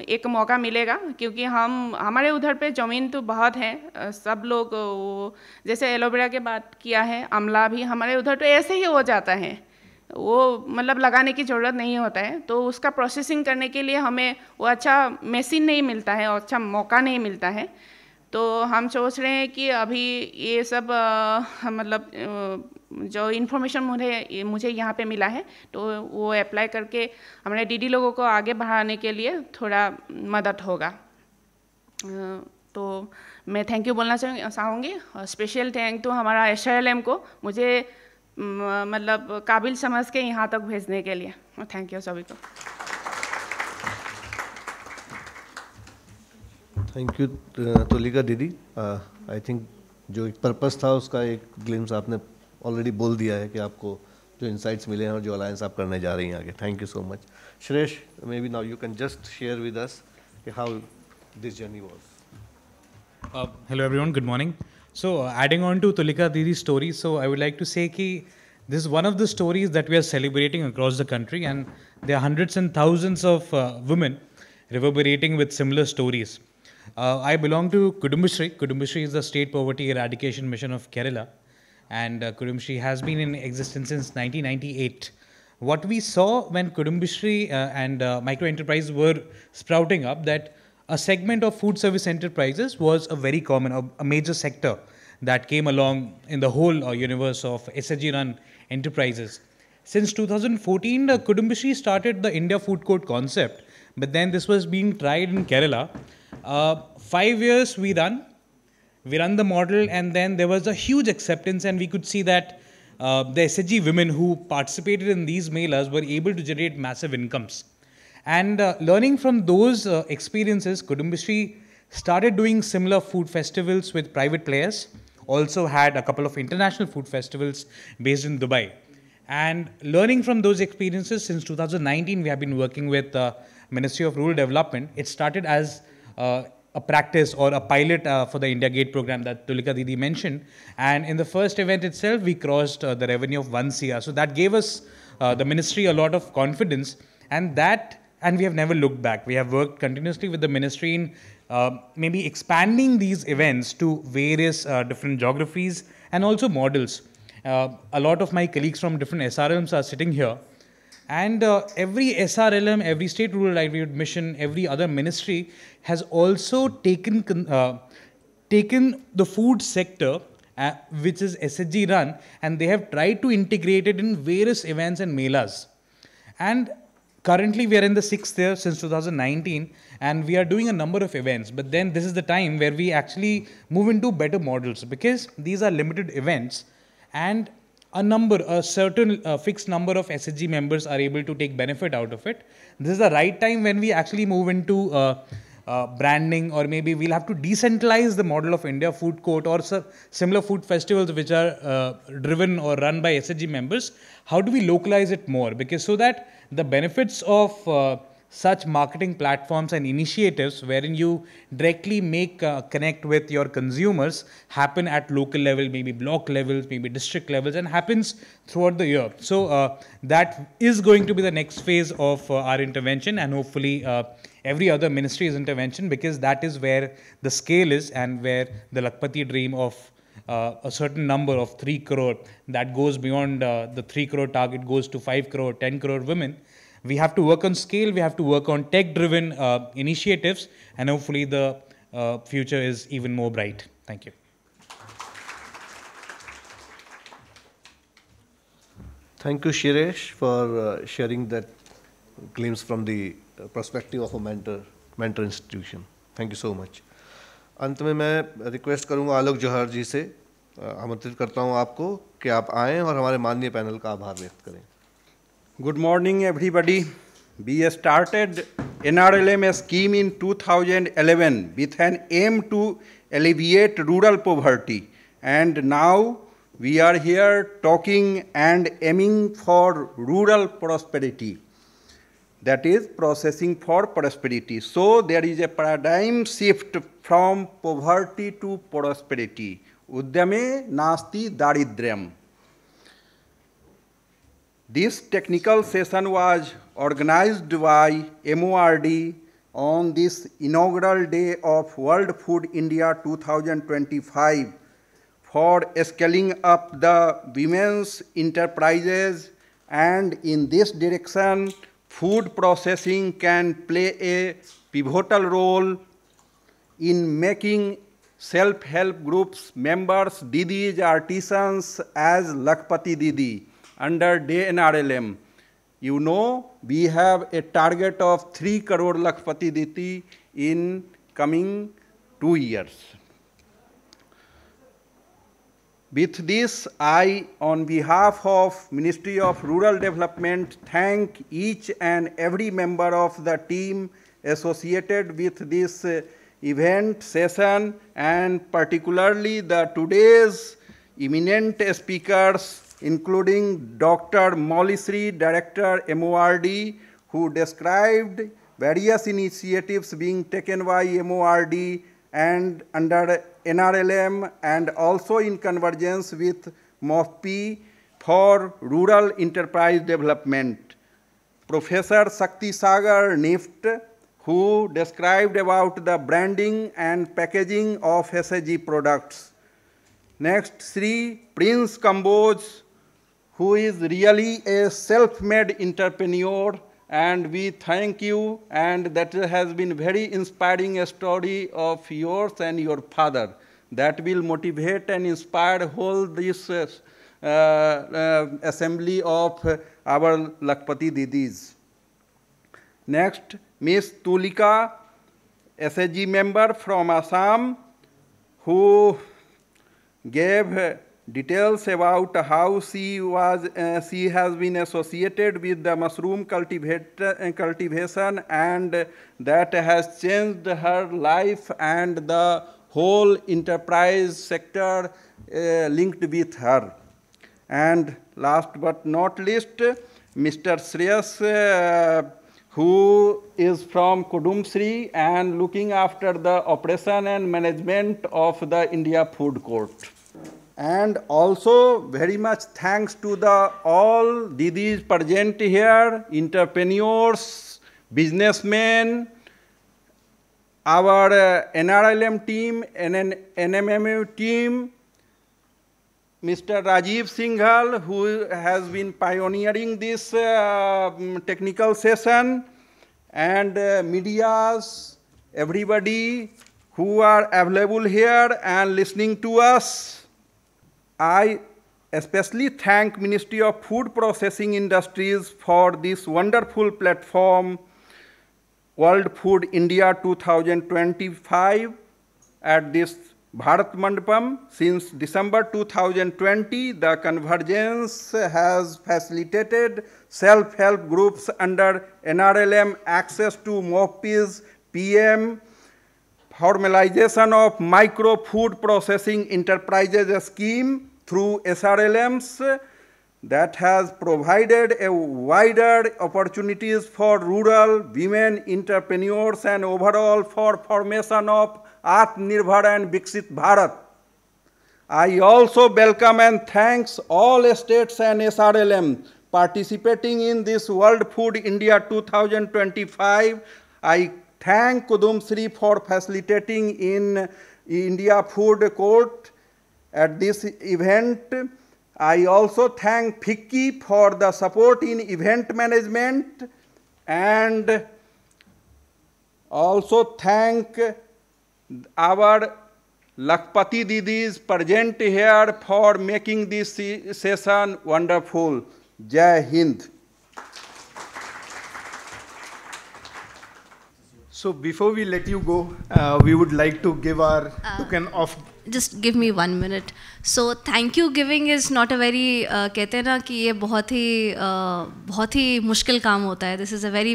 एक मौका मिलेगा, क्योंकि हमारे उधर पे ज़मीन तो बहुत है। सब लोग जैसे एलोवेरा की बात किया है, आंवला भी हमारे उधर तो ऐसे ही हो जाता है, वो मतलब लगाने की ज़रूरत नहीं होता है। तो उसका प्रोसेसिंग करने के लिए हमें वो अच्छा मशीन नहीं मिलता है और अच्छा मौका नहीं मिलता है। तो हम सोच रहे हैं कि अभी ये सब मतलब जो इन्फॉर्मेशन मुझे यहाँ पे मिला है, तो वो अप्लाई करके हमारे डीडी लोगों को आगे बढ़ाने के लिए थोड़ा मदद होगा। तो मैं थैंक यू बोलना चाहूँगी। स्पेशल थैंक तो हमारा SRLM को मुझे मतलब काबिल समझ के यहाँ तक भेजने के लिए। थैंक यू सभी को। थैंक यू तुलिका दीदी। आई थिंक जो एक पर्पस था उसका एक ग्लिम्स आपने ऑलरेडी बोल दिया है कि आपको जो इंसाइट्स मिले हैं और जो अलायंस आप करने जा रही हैं आगे। Thank you so much. Shreyas, may be now you can just share with us how this journey was. Hello everyone, good morning. So adding on to Tulika Didi's story, so I would like to say कि this is one of the stories that we are celebrating across the country, and there are hundreds and thousands of women reverberating with similar stories. I belong to Kudumbashree. Kudumbashree is the state poverty eradication mission of Kerala, and Kudumbashree has been in existence since 1998. What we saw when Kudumbashree and micro enterprises were sprouting up, that a segment of food service enterprises was a very common, a major sector that came along in the whole universe of SHG run enterprises. Since 2014, Kudumbashree started the India Food Court concept, but then this was being tried in Kerala. 5 years we run the model, and then there was a huge acceptance, and we could see that the SHG women who participated in these melas were able to generate massive incomes. And learning from those experiences, Kudumbashree started doing similar food festivals with private players, also had a couple of international food festivals based in Dubai. And learning from those experiences, since 2019, we have been working with the Ministry of Rural Development. It started as a practice or a pilot for the India Gate program that Tulika Didi mentioned. And in the first event itself, we crossed the revenue of 1 CR. So that gave us, the ministry, a lot of confidence. And we have never looked back. We have worked continuously with the ministry in maybe expanding these events to various different geographies and also models. A lot of my colleagues from different SRLMs are sitting here. And every SRLM, every state rural livelihood mission, every other ministry has also taken the food sector, which is SHG run, and they have tried to integrate it in various events and melas. And currently, we are in the 6th year since 2019, and we are doing a number of events. But then this is the time where we actually move into better models, because these are limited events, and a certain fixed number of SHG members are able to take benefit out of it. This is the right time when we actually move into branding, or maybe we'll have to decentralize the model of India Food Court or similar food festivals which are driven or run by SHG members. How do we localize it more? Because so that the benefits of such marketing platforms and initiatives wherein you directly make connect with your consumers happen at local level, maybe block levels, maybe district levels, and happens throughout the year. So that is going to be the next phase of our intervention, and hopefully every other ministry's intervention, because that is where the scale is and where the Lakpati dream of a certain number of 3 crore that goes beyond the 3 crore target, goes to 5 crore, 10 crore women. We have to work on scale, we have to work on tech-driven initiatives, and hopefully the future is even more bright. Thank you. Thank you, Shiresh, for sharing that glimpse from the perspective of a mentor institution. Thank you so much. अंत में मैं request करूंगा आलोक जौहर जी से, आमंत्रित करता हूं आपको कि आप आएं और हमारे माननीय पैनल का आभार व्यक्त करें. Good morning, everybody. We started NRLM scheme in 2011 with an aim to alleviate rural poverty. And now we are here talking and aiming for rural prosperity. That is processing for prosperity. So there is a paradigm shift from poverty to prosperity. Udyame nasti daridryam. This technical session was organized by MORD on this inaugural day of World Food India 2025 for scaling up the women's enterprises, and in this direction, food processing can play a pivotal role in making self-help groups members, Didis, artisans as Lakhpati Didi under NRLM. You know, we have a target of 3 crore Lakhpati Didi in coming 2 years. With this, I, on behalf of Ministry of Rural Development, thank each and every member of the team associated with this event session, and particularly the today's eminent speakers, including Dr. Maulisri, Director, MORD, who described various initiatives being taken by MORD and under NRLM and also in convergence with MOFP for rural enterprise development. Professor Shakti Sagar NIFT, who described about the branding and packaging of SAG products. Next, Sri Prince Kamboj, who is really a self-made entrepreneur, and we thank you, and that has been very inspiring a story of yours and your father that will motivate and inspire whole this assembly of our Lakhpati Didis. Next, Ms. Tulika, SAG member from Assam, who gave details about how she has been associated with the mushroom cultivation, and that has changed her life and the whole enterprise sector linked with her. And last but not least, Mr. Shreyas, who is from Kudumsri and looking after the operation and management of the India Food Court. And also very much thanks to the all Didis present here, entrepreneurs, businessmen, our NRLM team, NMMU team, Mr. Rajiv Singhal, who has been pioneering this technical session, and medias, everybody who are available here and listening to us. I especially thank Ministry of Food Processing Industries for this wonderful platform, World Food India 2025, at this Bharat Mandapam. Since December 2020, the convergence has facilitated self-help groups under NRLM access to MOFP's PM, formalization of micro food processing enterprises scheme through SRLMs that has provided a wider opportunities for rural women entrepreneurs and overall for formation of Atmanirbhar and Viksit Bharat. I also welcome and thanks all states and SRLM participating in this World Food India 2025. I thank Kudumsri for facilitating in India Food Court at this event. I also thank FICCI for the support in event management, and also thank our Lakhpati Didis present here for making this session wonderful. Jai Hind. So before we let you go, we would like to give our token of just give me 1 minute. So thank you giving is not a very कहते हैं ना कि ये बहुत ही मुश्किल काम होता है. This is a very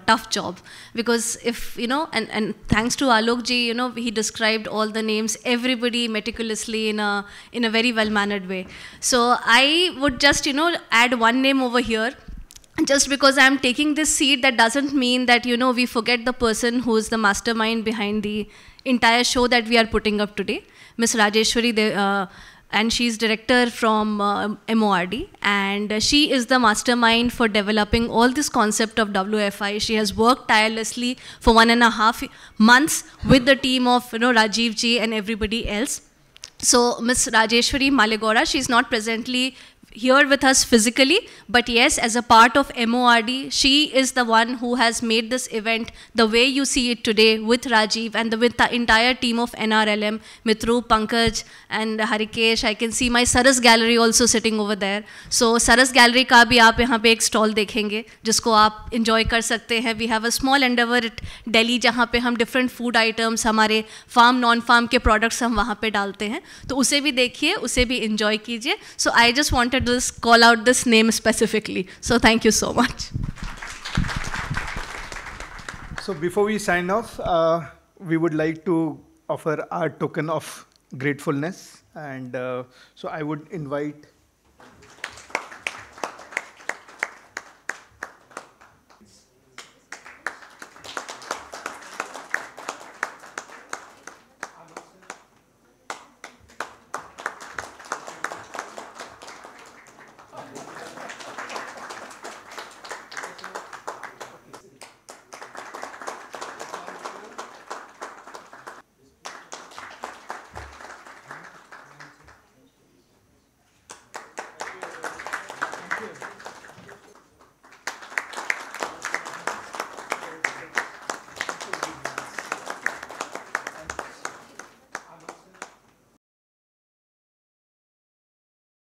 tough job, because if you know, and thanks to Alok ji, you know, he described all the names, everybody meticulously in a very well mannered way. So I would just, you know, add one name over here. Just because I'm taking this seat, that doesn't mean that, you know, we forget the person who is the mastermind behind the entire show that we are putting up today, Ms. Rajeshwari, and she's director from MORD, and she is the mastermind for developing all this concept of WFI. She has worked tirelessly for 1.5 months with the team of, you know, Rajiv ji and everybody else. So Ms. Rajeshwari Malegora, she's not presently here with us physically, but yes, as a part of MORD, she is the one who has made this event the way you see it today, with Rajiv and with the entire team of NRLM, Mitru, Pankaj and Harikesh. I can see my Saras Gallery also sitting over there. So Saras Gallery का भी आप यहाँ पे एक stall देखेंगे जिसको आप enjoy कर सकते हैं. We have a small endeavor at Delhi जहाँ पे हम different food items, हमारे farm non-farm के products हम वहाँ पे डालते हैं, तो उसे भी देखिए, उसे भी enjoy कीजिए. So I just wanted to just call out this name specifically. So thank you so much. So before we sign off, we would like to offer our token of gratefulness, and so I would invite